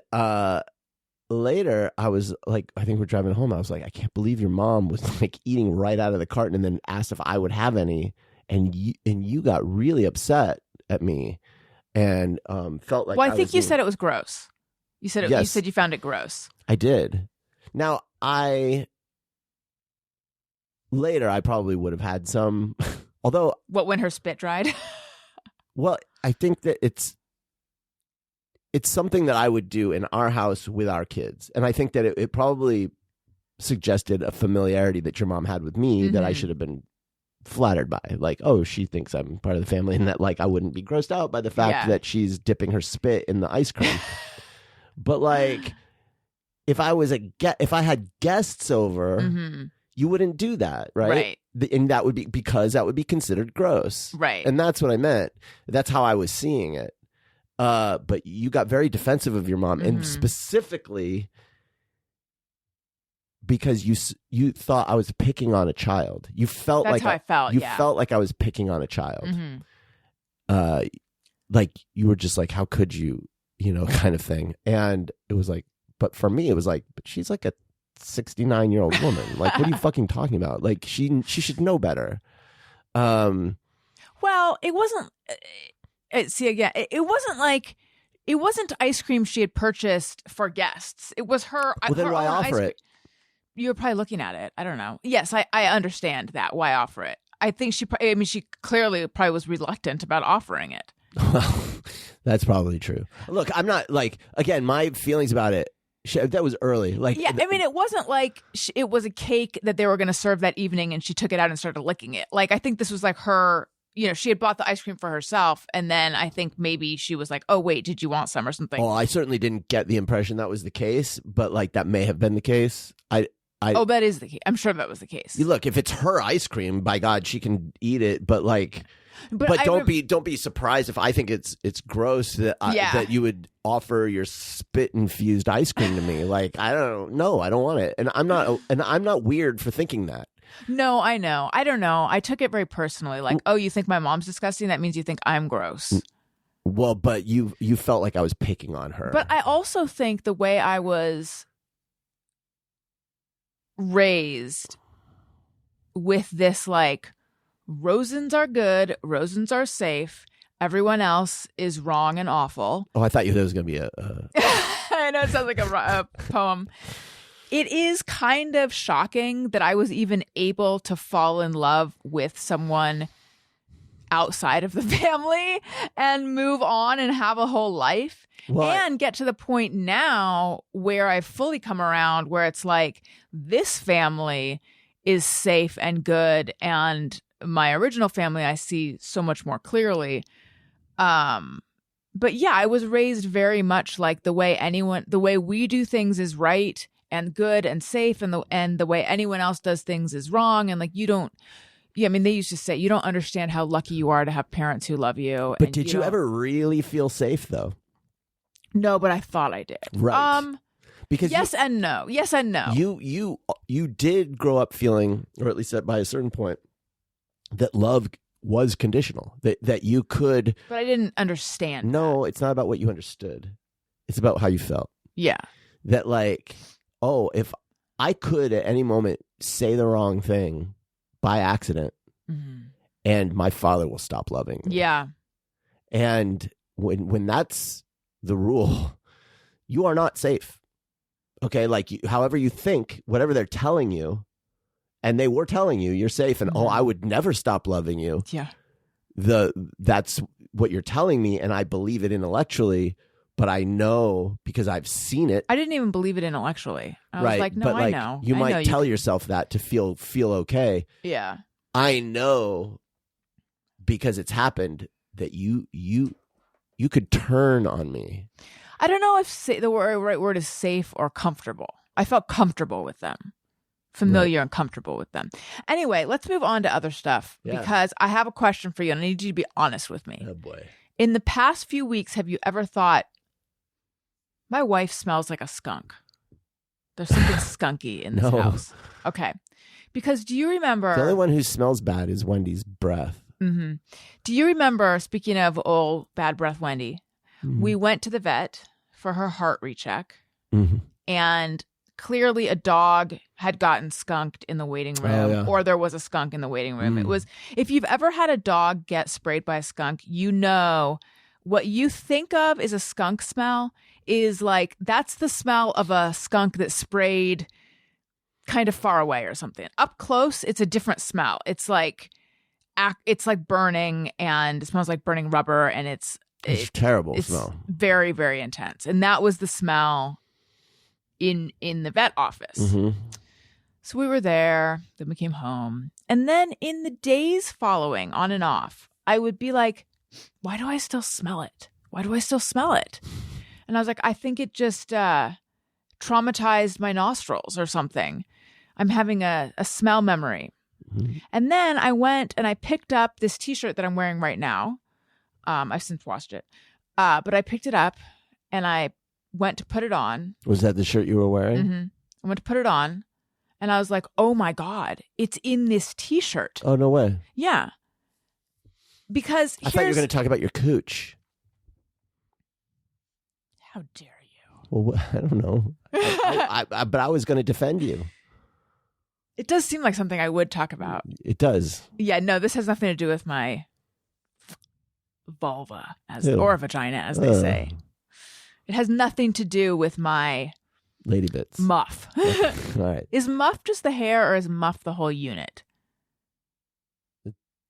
Speaker 3: later I was like, I think we're driving home. I was like, I can't believe your mom was like eating right out of the carton and then asked if I would have any. And you got really upset at me and felt like,
Speaker 2: well, I think you said it was gross. You said you said you found it gross.
Speaker 3: I did. Now later I probably would have had some, although.
Speaker 2: What, when her spit dried?
Speaker 3: Well, I think that it's something that I would do in our house with our kids. And I think that it probably suggested a familiarity that your mom had with me that I should have been flattered by. Like, oh, she thinks I'm part of the family and that like I wouldn't be grossed out by the fact that she's dipping her spit in the ice cream. But like, if I had guests over, you wouldn't do that, right? And that would be because that would be considered gross.
Speaker 2: Right.
Speaker 3: And that's what I meant. That's how I was seeing it. But you got very defensive of your mom, and specifically because you thought I was picking on a child. You felt
Speaker 2: That's
Speaker 3: like
Speaker 2: how I felt.
Speaker 3: You felt like I was picking on a child. Like you were just like, how could you, kind of thing. And it was like, but for me, it was like, but she's like a 69-year-old woman. Like, what are you fucking talking about? Like, she should know better.
Speaker 2: Well, it wasn't. See, again, it wasn't like, it wasn't ice cream she had purchased for guests. It was her.
Speaker 3: Well, then why offer it?
Speaker 2: You were probably looking at it. I don't know. Yes, I understand that. Why offer it? I think she clearly probably was reluctant about offering it.
Speaker 3: Well, that's probably true. Look, I'm not like, again, my feelings about it, that was early. Like,
Speaker 2: yeah, I mean, it wasn't like it was a cake that they were going to serve that evening and she took it out and started licking it. Like, I think this was like her, she had bought the ice cream for herself. And then I think maybe she was like, oh, wait, did you want some or something?
Speaker 3: Oh, I certainly didn't get the impression that was the case, but like that may have been the case.
Speaker 2: That is the case. I'm sure that was the case.
Speaker 3: Look, if it's her ice cream, by God, she can eat it. But like, but don't be surprised if I think it's gross that that you would offer your spit infused ice cream to me. Like, I don't want it, and I'm not weird for thinking that.
Speaker 2: No, I know. I don't know. I took it very personally. Like, oh, you think my mom's disgusting? That means you think I'm gross.
Speaker 3: Well, but you felt like I was picking on her.
Speaker 2: But I also think the way I was raised with this, like, Rosens are good, Rosens are safe, everyone else is wrong and awful.
Speaker 3: Oh, I thought there was going to be a
Speaker 2: I know it sounds like a poem. It is kind of shocking that I was even able to fall in love with someone outside of the family and move on and have a whole life. And get to the point now where I've fully come around, where it's like, this family is safe and good, and my original family I see so much more clearly. But yeah, I was raised very much like the way we do things is right and good and safe, and the way anyone else does things is wrong. And like, I mean, they used to say, you don't understand how lucky you are to have parents who love you.
Speaker 3: But did you ever really feel safe though?
Speaker 2: No, but I thought I did.
Speaker 3: Right. Because
Speaker 2: yes and no. Yes and no.
Speaker 3: You did grow up feeling, or at least by a certain point, that love was conditional. That you could.
Speaker 2: But I didn't understand.
Speaker 3: No, it's not about what you understood. It's about how you felt.
Speaker 2: Yeah.
Speaker 3: That like, oh, if I could at any moment say the wrong thing by accident, and my father will stop loving me.
Speaker 2: Yeah.
Speaker 3: And when that's the rule, you are not safe. Okay, like however you think, whatever they're telling you, and they were telling you, you're safe, and I would never stop loving you.
Speaker 2: Yeah,
Speaker 3: that's what you're telling me, and I believe it intellectually, but I know because I've seen it.
Speaker 2: I didn't even believe it intellectually. I was like, no,
Speaker 3: but
Speaker 2: I know.
Speaker 3: You might tell yourself that to feel okay.
Speaker 2: Yeah,
Speaker 3: I know because it's happened that you could turn on me.
Speaker 2: I don't know if the right word is safe or comfortable. I felt comfortable with them, familiar and comfortable with them. Anyway, let's move on to other stuff because I have a question for you and I need you to be honest with me.
Speaker 3: Oh boy.
Speaker 2: In the past few weeks, have you ever thought, my wife smells like a skunk? There's something skunky in this house. Okay. Because do you remember?
Speaker 3: The only one who smells bad is Wendy's breath.
Speaker 2: Mm-hmm. Do you remember, speaking of old bad breath Wendy, we went to the vet for her heart recheck, and clearly a dog had gotten skunked in the waiting room, or there was a skunk in the waiting room. It was, if you've ever had a dog get sprayed by a skunk, you know what you think of is a skunk smell is like, that's the smell of a skunk that sprayed kind of far away or something. Up close, it's a different smell. It's like burning, and it smells like burning rubber, and it's
Speaker 3: terrible smell.
Speaker 2: Very, very intense. And that was the smell in the vet office. So we were there, then we came home. And then in the days following, on and off, I would be like, why do I still smell it? Why do I still smell it? And I was like, I think it just traumatized my nostrils or something. I'm having a smell memory. And then I went and I picked up this t-shirt that I'm wearing right now. I've since washed it. But I picked it up and I went to put it on. Was
Speaker 3: that the shirt you were wearing?
Speaker 2: I went to put it on and I was like, oh my God, it's in this t-shirt.
Speaker 3: Oh, no way.
Speaker 2: Yeah. Because
Speaker 3: I thought you were going to talk about your cooch.
Speaker 2: How dare you?
Speaker 3: Well, I don't know. But I was going to defend you.
Speaker 2: It does seem like something I would talk about.
Speaker 3: It does.
Speaker 2: Yeah, no, this has nothing to do with my vulva or vagina, as they say. It has nothing to do with my
Speaker 3: lady bits.
Speaker 2: Muff.
Speaker 3: All right.
Speaker 2: Is muff just the hair, or is muff the whole unit?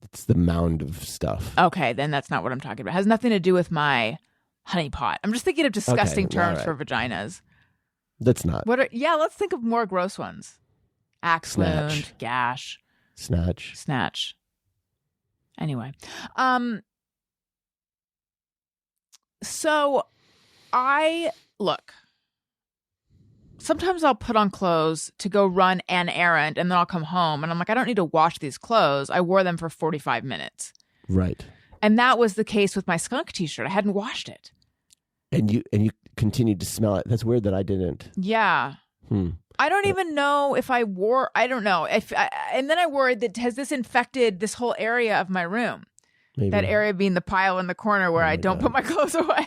Speaker 3: It's the mound of stuff.
Speaker 2: Okay, then that's not what I'm talking about. It has nothing to do with my honeypot. I'm just thinking of disgusting terms for vaginas.
Speaker 3: That's not.
Speaker 2: Let's think of more gross ones. Axe wound, gash, snatch. Anyway, so sometimes I'll put on clothes to go run an errand, and then I'll come home and I'm like, I don't need to wash these clothes. I wore them for 45 minutes.
Speaker 3: Right.
Speaker 2: And that was the case with my skunk t-shirt. I hadn't washed it.
Speaker 3: And you continued to smell it. That's weird that I didn't.
Speaker 2: Yeah. I don't even know if I don't know. And then I worried that, has this infected this whole area of my room? Maybe. That area being the pile in the corner where I don't put my clothes away.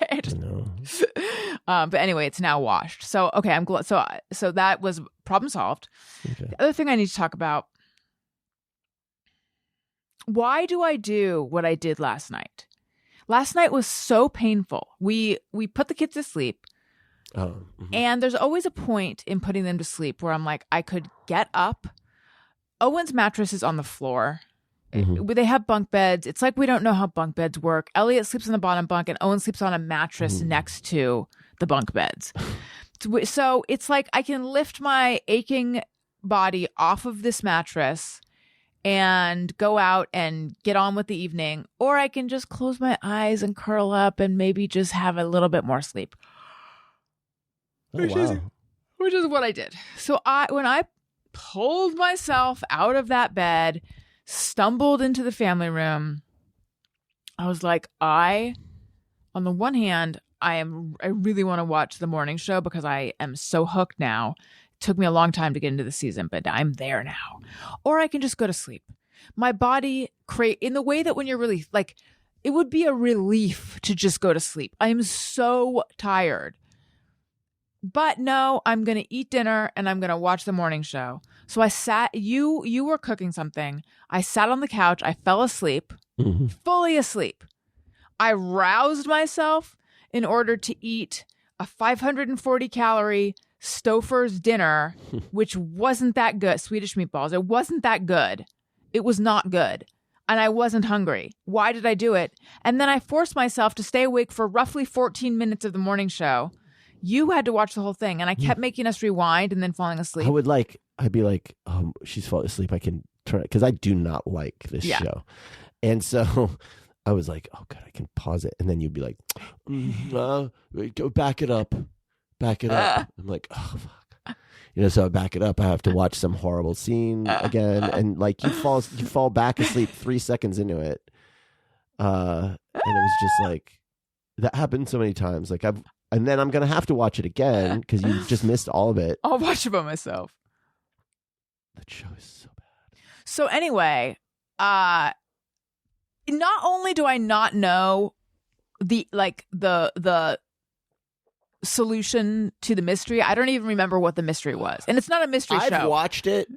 Speaker 2: But anyway, it's now washed. So, okay, I'm glad. So that was problem solved. Okay. The other thing I need to talk about, why do I do what I did last night? Last night was so painful. We put the kids to sleep. And there's always a point in putting them to sleep where I'm like, I could get up. Owen's mattress is on the floor. They have bunk beds. It's like we don't know how bunk beds work. Elliot sleeps on the bottom bunk and Owen sleeps on a mattress next to the bunk beds. So it's like I can lift my aching body off of this mattress and go out and get on with the evening, or I can just close my eyes and curl up and maybe just have a little bit more sleep. Which is what I did. So when I pulled myself out of that bed, stumbled into the family room, I was like, on the one hand, I really want to watch the morning show because I am so hooked now. It took me a long time to get into the season, but I'm there now. Or I can just go to sleep. My body in the way that when you're really like, it would be a relief to just go to sleep. I am so tired. But no, I'm going to eat dinner and I'm going to watch the morning show. So I sat, you were cooking something. I sat on the couch. I fell asleep, fully asleep. I roused myself in order to eat a 540 calorie Stouffer's dinner, which wasn't that good. Swedish meatballs. It wasn't that good. It was not good. And I wasn't hungry. Why did I do it? And then I forced myself to stay awake for roughly 14 minutes of the morning show. You had to watch the whole thing, and I kept making us rewind and then falling asleep.
Speaker 3: I'd be like, oh, she's falling asleep. I can turn it, because I do not like this show. And so I was like, oh, God, I can pause it. And then you'd be like, go back it up. Back it up. I'm like, oh, fuck. So I back it up. I have to watch some horrible scene again. And like you fall back asleep 3 seconds into it. And it was just like, that happened so many times. Like and then I'm going to have to watch it again because you just missed all of it.
Speaker 2: I'll watch it by myself.
Speaker 3: That show is so bad.
Speaker 2: So anyway, not only do I not know the solution to the mystery, I don't even remember what the mystery was. And it's not a mystery show.
Speaker 3: I've watched it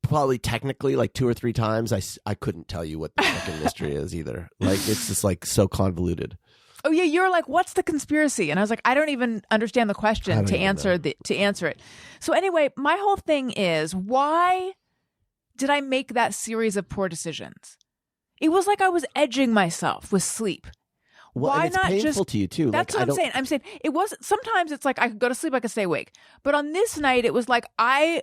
Speaker 3: probably technically like 2 or 3 times. I couldn't tell you what the fucking mystery is either. Like, it's just like so convoluted.
Speaker 2: Oh yeah, you're like, what's the conspiracy? And I was like, I don't even understand the question to answer it. So anyway, my whole thing is, why did I make that series of poor decisions? It was like I was edging myself with sleep.
Speaker 3: Well,
Speaker 2: Why
Speaker 3: and it's
Speaker 2: not
Speaker 3: painful
Speaker 2: just
Speaker 3: to you too.
Speaker 2: That's
Speaker 3: like,
Speaker 2: what I'm saying. I'm saying it wasn't. Sometimes it's like I could go to sleep, I could stay awake. But on this night, it was like I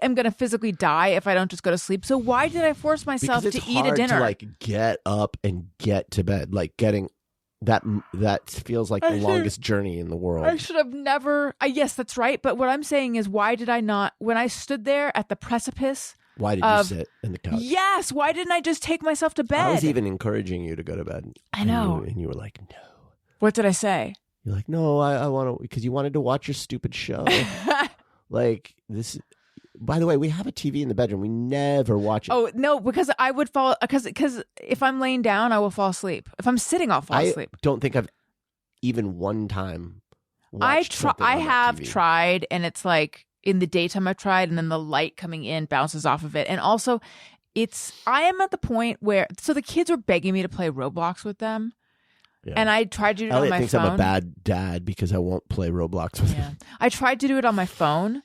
Speaker 2: am going to physically die if I don't just go to sleep. So why did I force myself to eat a dinner?
Speaker 3: To like get up and get to bed. Like getting that feels like the longest journey in the world.
Speaker 2: I should have never. Yes, that's right. But what I'm saying is, why did I not? When I stood there at the precipice.
Speaker 3: Why did you sit in the couch?
Speaker 2: Yes. Why didn't I just take myself to bed?
Speaker 3: I was even encouraging you to go to bed.
Speaker 2: I know.
Speaker 3: And you were like, no.
Speaker 2: What did I say?
Speaker 3: You're like, no, I want to, because you wanted to watch your stupid show. Like this. By the way, we have a TV in the bedroom. We never watch it.
Speaker 2: Oh, no, because I would fall, because if I'm laying down, I will fall asleep. If I'm sitting, I'll fall asleep.
Speaker 3: I don't think I've even one time watched
Speaker 2: I have tried, and it's like, in the daytime I've tried, and then the light coming in bounces off of it. And also, I am at the point where, so the kids were begging me to play Roblox with them. Yeah. And I tried to do it on my phone.
Speaker 3: Elliot thinks I'm a bad dad because I won't play Roblox with him.
Speaker 2: I tried to do it on my phone,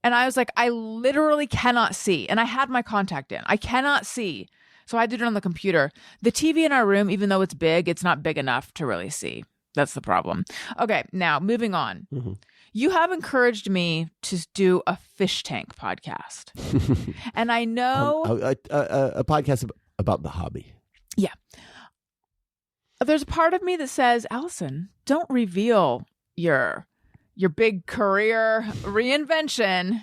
Speaker 2: and I was like, I literally cannot see. And I had my contact in. I cannot see. So I did it on the computer. The TV in our room, even though it's big, it's not big enough to really see. That's the problem. Okay, now moving on. Mm-hmm. You have encouraged me to do a fish tank podcast. And I know...
Speaker 3: a podcast about the hobby.
Speaker 2: Yeah. There's a part of me that says, Alison, don't reveal your big career reinvention,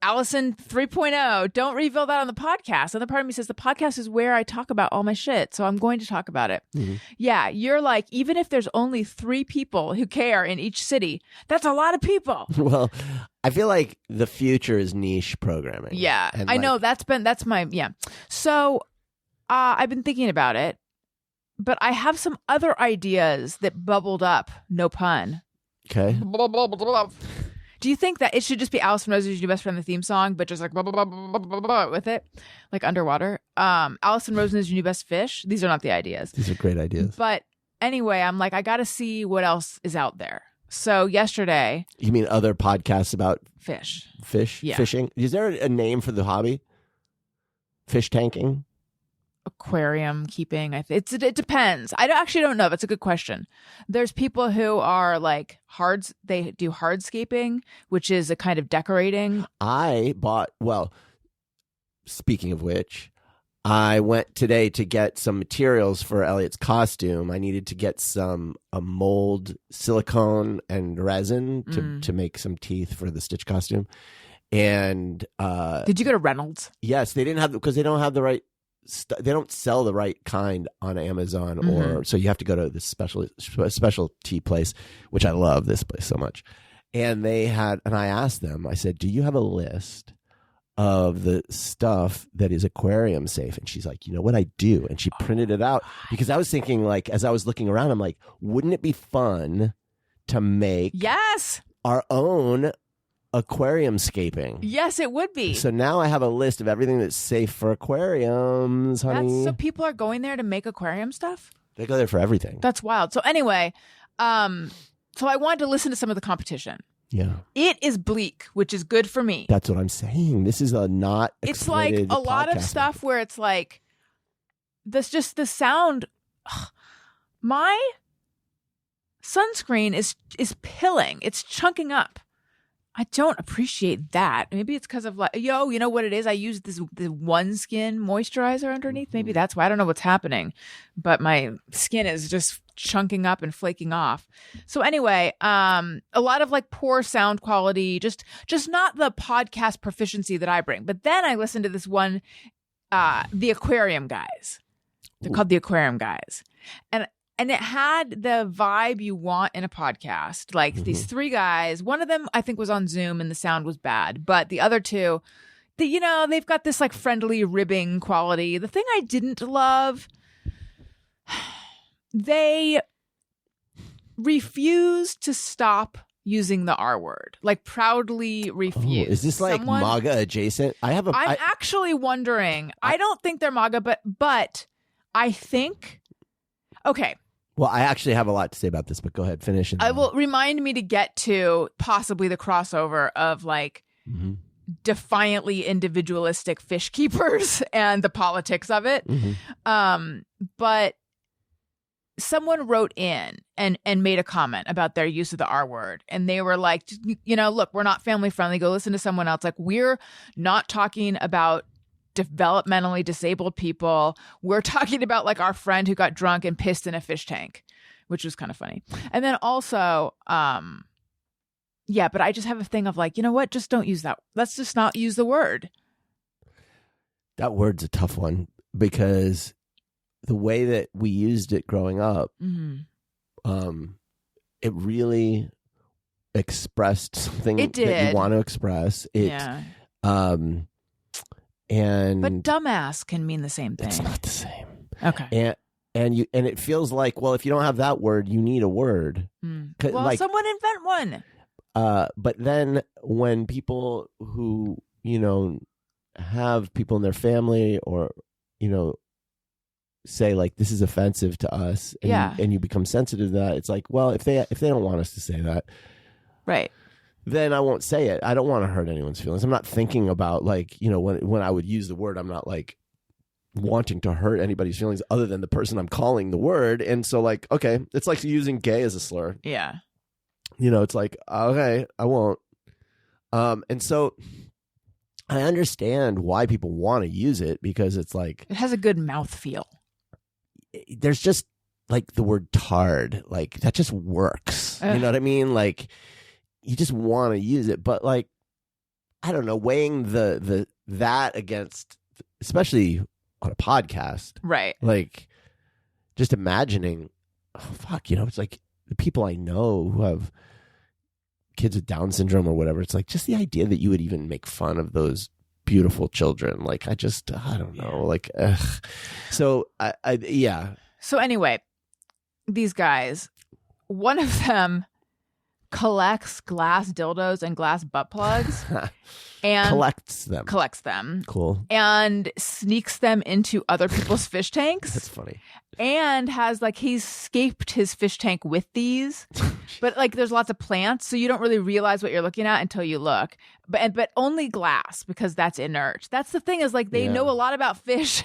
Speaker 2: Alison 3.0. Don't reveal that on the podcast. And the part of me says the podcast is where I talk about all my shit. So I'm going to talk about it. Mm-hmm. Yeah. You're like, even if there's only 3 people who care in each city, that's a lot of people.
Speaker 3: Well, I feel like the future is niche programming.
Speaker 2: Yeah. I know that's my, yeah. So I've been thinking about it, but I have some other ideas that bubbled up. No pun.
Speaker 3: Okay.
Speaker 2: Do you think that it should just be Alison Rose is your best friend, the theme song, but just like blah, blah, blah, blah, blah, blah, with it, like underwater? Alison Rosen is your new best fish. These are not the ideas.
Speaker 3: These are great ideas.
Speaker 2: But anyway, I'm like, I got to see what else is out there. So yesterday. You
Speaker 3: mean other podcasts about
Speaker 2: fish?
Speaker 3: Yeah. Fishing? Is there a name for the hobby? Fish tanking?
Speaker 2: Aquarium keeping. It depends. I actually don't know. That's a good question. There's people who are like they do hardscaping, which is a kind of decorating.
Speaker 3: Speaking of which, I went today to get some materials for Elliot's costume. I needed to get a mold, silicone, and resin to make some teeth for the Stitch costume. And
Speaker 2: did you go to Reynolds?
Speaker 3: Yes, they didn't have, because they don't have the right. They don't sell the right kind on Amazon, or so you have to go to this specialty place, which I love this place so much. And I asked them, I said, do you have a list of the stuff that is aquarium safe? And she's like, you know what, I do. And she printed it out, because I was thinking, like, as I was looking around, I'm like, wouldn't it be fun to make our own aquarium-scaping?
Speaker 2: Yes, it would be.
Speaker 3: So now I have a list of everything that's safe for aquariums, honey.
Speaker 2: So people are going there to make aquarium stuff?
Speaker 3: They go there for everything.
Speaker 2: That's wild. So anyway, so I wanted to listen to some of the competition.
Speaker 3: Yeah.
Speaker 2: It is bleak, which is good for me.
Speaker 3: That's what I'm saying. This is a not
Speaker 2: It's like a lot of stuff where it's like, this just the sound. My sunscreen is pilling. It's chunking up. I don't appreciate that. Maybe it's because of like, you know what it is? I use the One Skin moisturizer underneath. Maybe that's why. I don't know what's happening, but my skin is just chunking up and flaking off. So anyway, a lot of like poor sound quality, just not the podcast proficiency that I bring. But then I listened to this one, the Aquarium Guys. They're called the Aquarium Guys. And it had the vibe you want in a podcast. Like these 3 guys, one of them I think was on Zoom and the sound was bad, but the other 2, they've got this like friendly ribbing quality. The thing I didn't love, they refused to stop using the R word, like proudly refused.
Speaker 3: Is this like MAGA adjacent? I'm
Speaker 2: actually wondering. I don't think they're MAGA, but I think. Okay.
Speaker 3: Well, I actually have a lot to say about this, but go ahead, finish.
Speaker 2: I will remind me to get to possibly the crossover of like defiantly individualistic fish keepers and the politics of it. But someone wrote in and made a comment about their use of the R word. And they were like, look, we're not family friendly. Go listen to someone else. Like, we're not talking about developmentally disabled people. We're talking about like our friend who got drunk and pissed in a fish tank, which was kind of funny. And then also, but I just have a thing of like, you know what? Just don't use that. Let's just not use the word.
Speaker 3: That word's a tough one because the way that we used it growing up, it really expressed something that you want to express.
Speaker 2: But dumbass can mean the same thing.
Speaker 3: It's not the same.
Speaker 2: Okay.
Speaker 3: And it feels like, well, if you don't have that word, you need a word.
Speaker 2: Well, someone invent one.
Speaker 3: But then when people who, have people in their family or, say like, this is offensive to us and you become sensitive to that, it's like, well, if they don't want us to say that.
Speaker 2: Right.
Speaker 3: Then I won't say it. I don't want to hurt anyone's feelings. I'm not thinking about like, when I would use the word, I'm not like wanting to hurt anybody's feelings other than the person I'm calling the word. And so like, okay, it's like using gay as a slur.
Speaker 2: Yeah.
Speaker 3: It's like, okay, I won't. And so I understand why people want to use it because it's like,
Speaker 2: it has a good mouthfeel.
Speaker 3: There's just like the word tard, like that just works. You know what I mean? Like, you just want to use it, but like, I don't know, weighing that against, especially on a podcast,
Speaker 2: right?
Speaker 3: Like, just imagining, oh fuck, it's like the people I know who have kids with Down syndrome or whatever. It's like just the idea that you would even make fun of those beautiful children. Like, I don't know, like, ugh. So yeah.
Speaker 2: So anyway, these guys, one of them collects glass dildos and glass butt plugs and collects them.
Speaker 3: Cool.
Speaker 2: And sneaks them into other people's fish tanks.
Speaker 3: That's funny.
Speaker 2: And has like, he's scaped his fish tank with these, but like there's lots of plants. So you don't really realize what you're looking at until you look, but only glass because that's inert. That's the thing is like, they know a lot about fish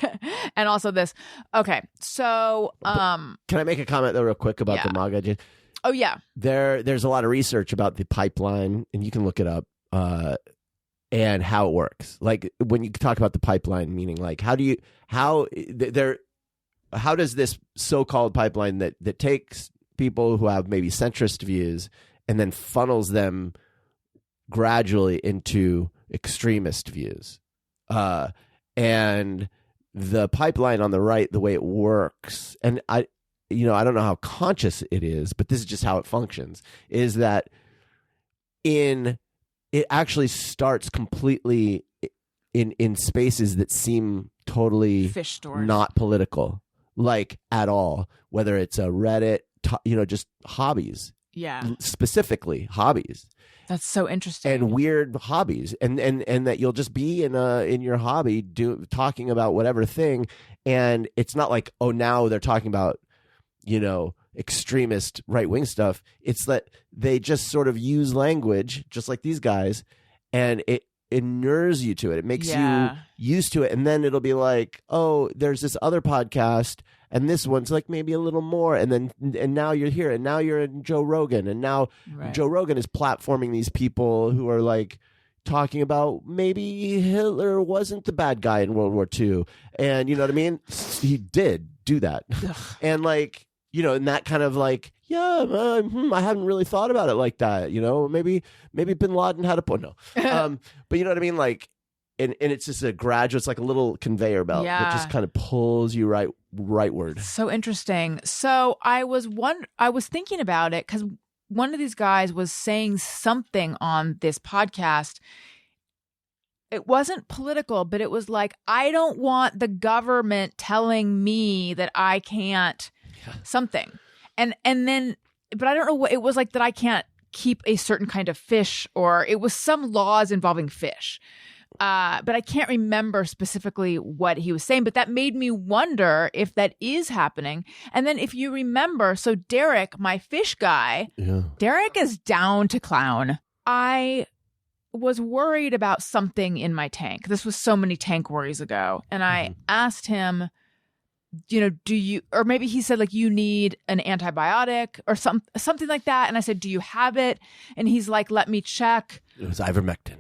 Speaker 2: and also this. Okay. So,
Speaker 3: can I make a comment though real quick about the MAGA?
Speaker 2: Oh yeah.
Speaker 3: There's a lot of research about the pipeline and you can look it up, and how it works. Like when you talk about the pipeline, meaning like, how does this so-called pipeline that takes people who have maybe centrist views and then funnels them gradually into extremist views? And the pipeline on the right, the way it works, and I don't know how conscious it is, but this is just how it functions, is that it actually starts completely in spaces that seem totally not political, like at all, whether it's a Reddit, just hobbies.
Speaker 2: Yeah.
Speaker 3: Specifically hobbies.
Speaker 2: That's so interesting.
Speaker 3: And weird hobbies. And that you'll just be in your hobby talking about whatever thing. And it's not like, oh, now they're talking about, extremist right-wing stuff. It's that they just sort of use language just like these guys, and it inures you to it. It makes you used to it. And then it'll be like, oh, there's this other podcast and this one's like maybe a little more. And now you're here and now you're in Joe Rogan. And now Joe Rogan is platforming these people who are like talking about maybe Hitler wasn't the bad guy in World War II. And you know what I mean? He did do that. And like, and that kind of like, I hadn't really thought about it like that. Maybe Bin Laden had a point. No. But you know what I mean? Like, and it's just a gradual, it's like a little conveyor belt that just kind of pulls you rightward.
Speaker 2: So interesting. So I was thinking about it because one of these guys was saying something on this podcast it wasn't political, but it was like, I don't want the government telling me that I can't something. And then, but I don't know what it was like that I can't keep a certain kind of fish, or it was some laws involving fish. But I can't remember specifically what he was saying, but that made me wonder if that is happening. And then if you remember, so Derek, my fish guy, Derek is down to clown. I was worried about something in my tank. This was so many tank worries ago. And I asked him, do you, or maybe he said like, you need an antibiotic or something like that. And I said, do you have it? And he's like, let me check.
Speaker 3: It was ivermectin.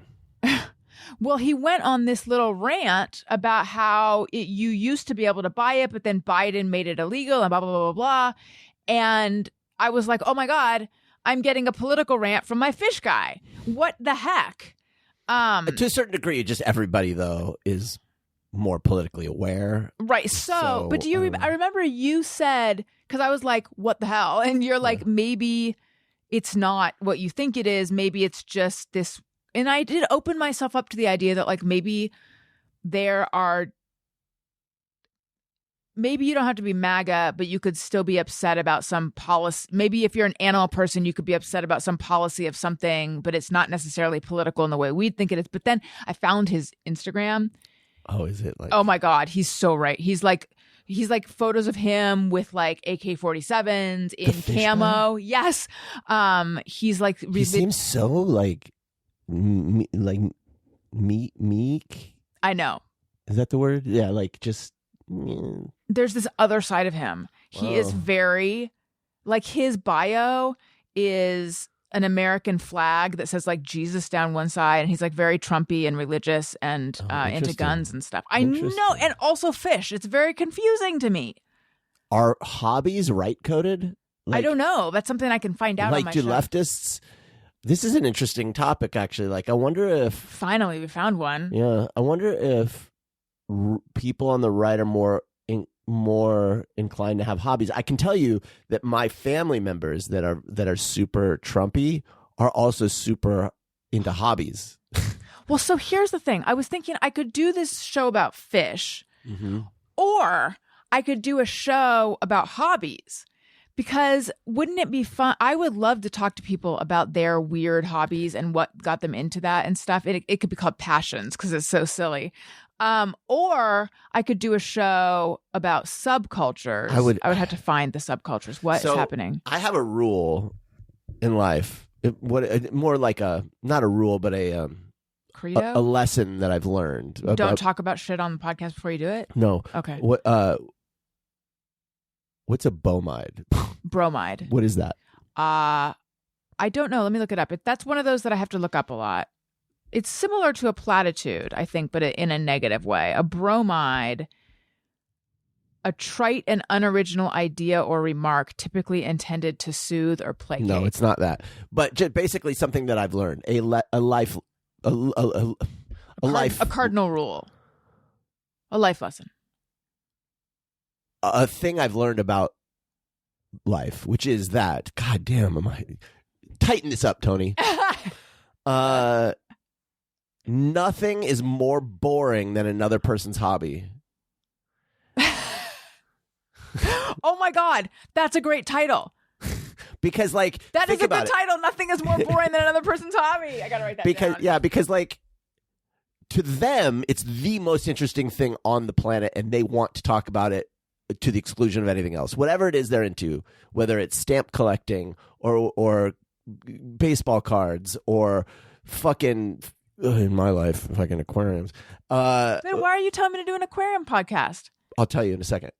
Speaker 2: Well, he went on this little rant about how you used to be able to buy it, but then Biden made it illegal and blah, blah, blah, blah, blah. And I was like, oh my God, I'm getting a political rant from my fish guy. What the heck?
Speaker 3: To a certain degree, just everybody, though, is more politically aware.
Speaker 2: Right. So but do you, I remember you said, because I was like, what the hell? And you're like, maybe it's not what you think it is. Maybe it's just this. And I did open myself up to the idea that like maybe maybe you don't have to be MAGA, but you could still be upset about some policy. Maybe if you're an animal person, you could be upset about some policy of something, but it's not necessarily political in the way we'd think it is. But then I found his Instagram.
Speaker 3: Oh, is it like?
Speaker 2: Oh my God, he's so right. He's like photos of him with like AK-47s in camo. Guy? Yes. He's like
Speaker 3: he seems so like meek.
Speaker 2: I know.
Speaker 3: Is that the word? Yeah, like just.
Speaker 2: There's this other side of him. He is very, like his bio is an American flag that says like Jesus down one side, and he's like very Trumpy and religious and into guns and stuff. I know, and also fish. It's very confusing to me.
Speaker 3: Are hobbies right coded?
Speaker 2: Like, I don't know. That's something I can find out.
Speaker 3: Like, do leftists? This is an interesting topic, actually. Like, I wonder if
Speaker 2: finally we found one.
Speaker 3: Yeah, I wonder if people on the right are more inclined to have hobbies. I can tell you that my family members that are super Trumpy are also super into hobbies.
Speaker 2: Well, so here's the thing. I was thinking I could do this show about fish, or I could do a show about hobbies. Because wouldn't it be fun? I would love to talk to people about their weird hobbies and what got them into that and stuff. It could be called passions because it's so silly. Or I could do a show about subcultures. I would have to find the subcultures. What is happening?
Speaker 3: I have a rule in life. More like not a rule, but a
Speaker 2: credo,
Speaker 3: a lesson that I've learned.
Speaker 2: Don't talk about shit on the podcast before you do it.
Speaker 3: No.
Speaker 2: Okay.
Speaker 3: What's a bromide?
Speaker 2: Bromide.
Speaker 3: What is that?
Speaker 2: I don't know. Let me look it up. That's one of those that I have to look up a lot. It's similar to a platitude, I think, but in a negative way. A bromide, a trite and unoriginal idea or remark typically intended to soothe or placate.
Speaker 3: No, it's not that. But just basically something that I've learned. A
Speaker 2: cardinal rule. A life lesson.
Speaker 3: A thing I've learned about life, which is that, God damn, tighten this up, Tony. Nothing is more boring than another person's hobby.
Speaker 2: Oh my God, that's a great title.
Speaker 3: Because like
Speaker 2: that is a good title. Nothing is more boring than another person's hobby. I gotta write that down.
Speaker 3: Yeah, because like to them, it's the most interesting thing on the planet, and they want to talk about it to the exclusion of anything else. Whatever it is they're into, whether it's stamp collecting or baseball cards or fucking, in my life, fucking aquariums.
Speaker 2: Then why are you telling me to do an aquarium podcast?
Speaker 3: I'll tell you in a second.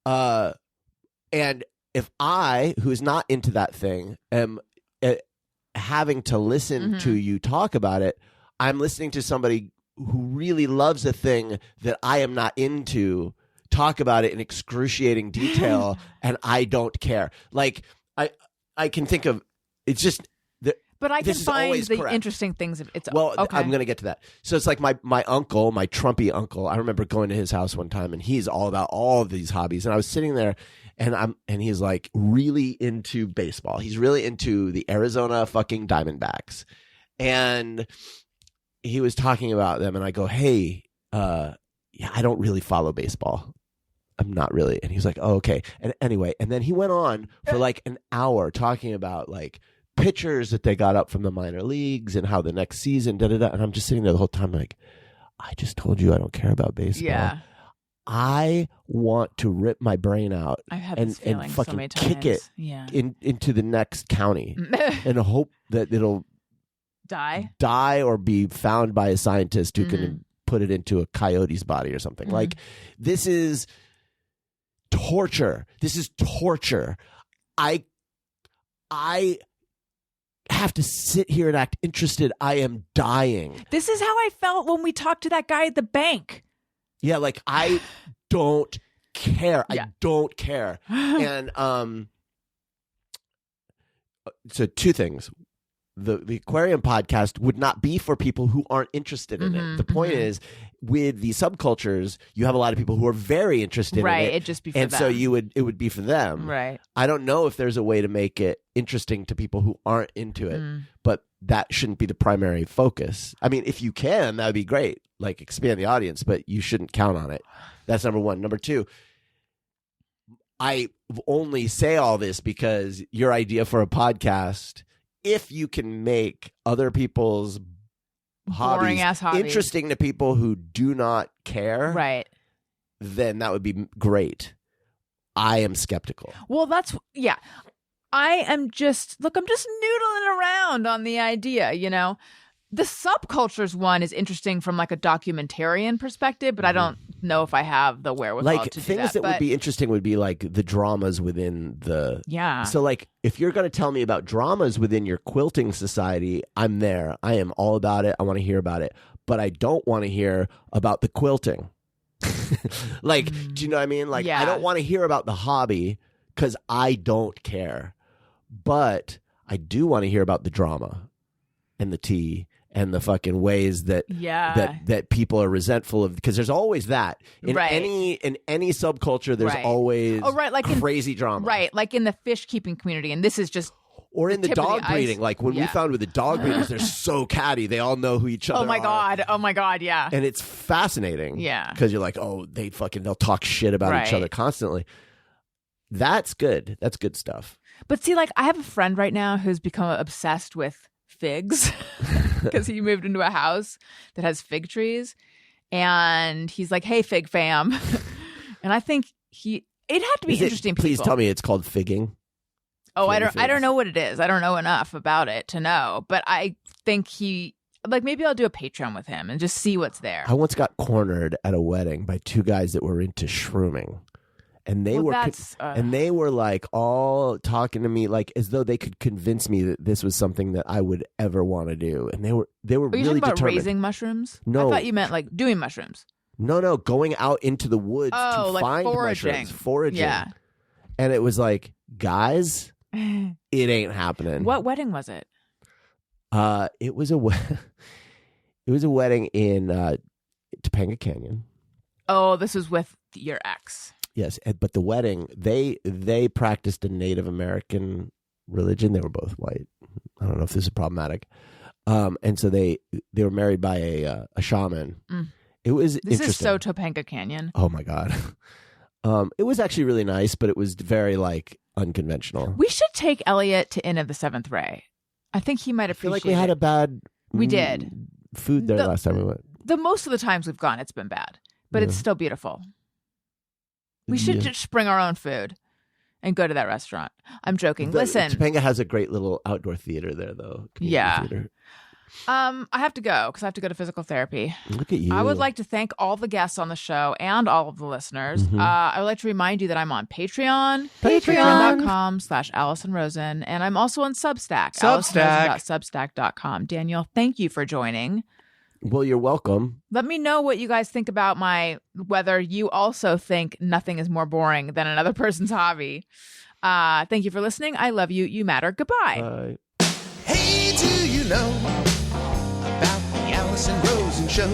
Speaker 3: And if I, who's not into that thing, am having to listen to you talk about it, I'm listening to somebody who really loves a thing that I am not into talk about it in excruciating detail, and I don't care. Like I can think of it's just.
Speaker 2: But I can find the interesting things. Okay.
Speaker 3: I'm going to get to that. So it's like my uncle, my Trumpy uncle. I remember going to his house one time, and he's all about all of these hobbies. And I was sitting there, and he's like really into baseball. He's really into the Arizona fucking Diamondbacks, and he was talking about them, and I go, hey, yeah, I don't really follow baseball. I'm not really. And he was like, oh, okay. And anyway, and then he went on for like an hour talking about like pitchers that they got up from the minor leagues and how the next season, da-da-da. And I'm just sitting there the whole time like, I just told you I don't care about baseball. Yeah. I want to rip my brain out and fucking kick it into the next county and hope that it'll die or be found by a scientist who can put it into a coyote's body or something. Like, this is torture. This is torture. I have to sit here and act interested. I am dying.
Speaker 2: This is how I felt when we talked to that guy at the bank.
Speaker 3: Yeah, like, I don't care. I don't care. And so two things. The aquarium podcast would not be for people who aren't interested in it. The point is, with the subcultures, you have a lot of people who are very interested in it.
Speaker 2: Right, it'd just be for them.
Speaker 3: And so it would be for them.
Speaker 2: Right.
Speaker 3: I don't know if there's a way to make it interesting to people who aren't into it, but that shouldn't be the primary focus. I mean, if you can, that would be great. Like, expand the audience, but you shouldn't count on it. That's number one. Number two, I only say all this because your idea for a podcast, if you can make other people's hobbies interesting to people who do not care,
Speaker 2: right,
Speaker 3: then that would be great. I am skeptical.
Speaker 2: Well, I am just I'm just noodling around on the idea, you know. The subcultures one is interesting from like a documentarian perspective, but I don't know if I have the wherewithal to do that.
Speaker 3: Things that would be interesting would be like the dramas within the...
Speaker 2: Yeah.
Speaker 3: So like, if you're going to tell me about dramas within your quilting society, I'm there. I am all about it. I want to hear about it. But I don't want to hear about the quilting. Like, do you know what I mean? Like, I don't want to hear about the hobby because I don't care. But I do want to hear about the drama and the tea and the fucking ways that that people are resentful of, because there's always that in any subculture. There's always
Speaker 2: like
Speaker 3: crazy drama,
Speaker 2: right? Like in the fish keeping community, and this is just
Speaker 3: or in the dog breeding. Like when we found with the dog breeders, they're so catty. They all know who each other.
Speaker 2: Oh my god, yeah.
Speaker 3: And it's fascinating, because you're like, oh, they'll talk shit about each other constantly. That's good. That's good stuff.
Speaker 2: But see, like I have a friend right now who's become obsessed with figs because he moved into a house that has fig trees, and he's like, hey, fig fam. And I think it had to be interesting.
Speaker 3: Please tell me it's called figging.
Speaker 2: Oh, I don't know what it is. I don't know enough about it to know, but I think maybe I'll do a Patreon with him and just see what's there.
Speaker 3: I once got cornered at a wedding by two guys that were into shrooming. And they were like all talking to me like as though they could convince me that this was something that I would ever want to do. And they were
Speaker 2: really
Speaker 3: determined.
Speaker 2: About raising mushrooms?
Speaker 3: No,
Speaker 2: I thought you meant like doing mushrooms.
Speaker 3: No, going out into the woods to find mushrooms, foraging. Yeah. And it was like, guys, it ain't happening.
Speaker 2: What wedding was it?
Speaker 3: It was a wedding in Topanga Canyon.
Speaker 2: Oh, this was with your ex.
Speaker 3: Yes, but the wedding, they practiced a Native American religion. They were both white. I don't know if this is problematic. And so they were married by a shaman. It was interesting.
Speaker 2: This is so Topanga Canyon.
Speaker 3: Oh my god. It was actually really nice, but it was very like unconventional.
Speaker 2: We should take Elliot to Inn of the Seventh Ray. I think he might appreciate it.
Speaker 3: I feel like we had a bad food there last time we went.
Speaker 2: The most of the times we've gone, it's been bad, but it's still beautiful. We should just bring our own food and go to that restaurant. I'm joking. Listen.
Speaker 3: Topanga has a great little outdoor theater there, though. Theater.
Speaker 2: I have to go because I have to go to physical therapy.
Speaker 3: Look at you.
Speaker 2: I would like to thank all the guests on the show and all of the listeners. I would like to remind you that I'm on Patreon. Patreon.com/Alison Rosen. And I'm also on Substack. AlisonRosen.substack.com. Daniel, thank you for joining.
Speaker 3: Well, you're welcome.
Speaker 2: Let me know what you guys think about whether you also think nothing is more boring than another person's hobby. Thank you for listening. I love you. You matter. Goodbye.
Speaker 1: Hey, do you know about the Alison Rosen Show?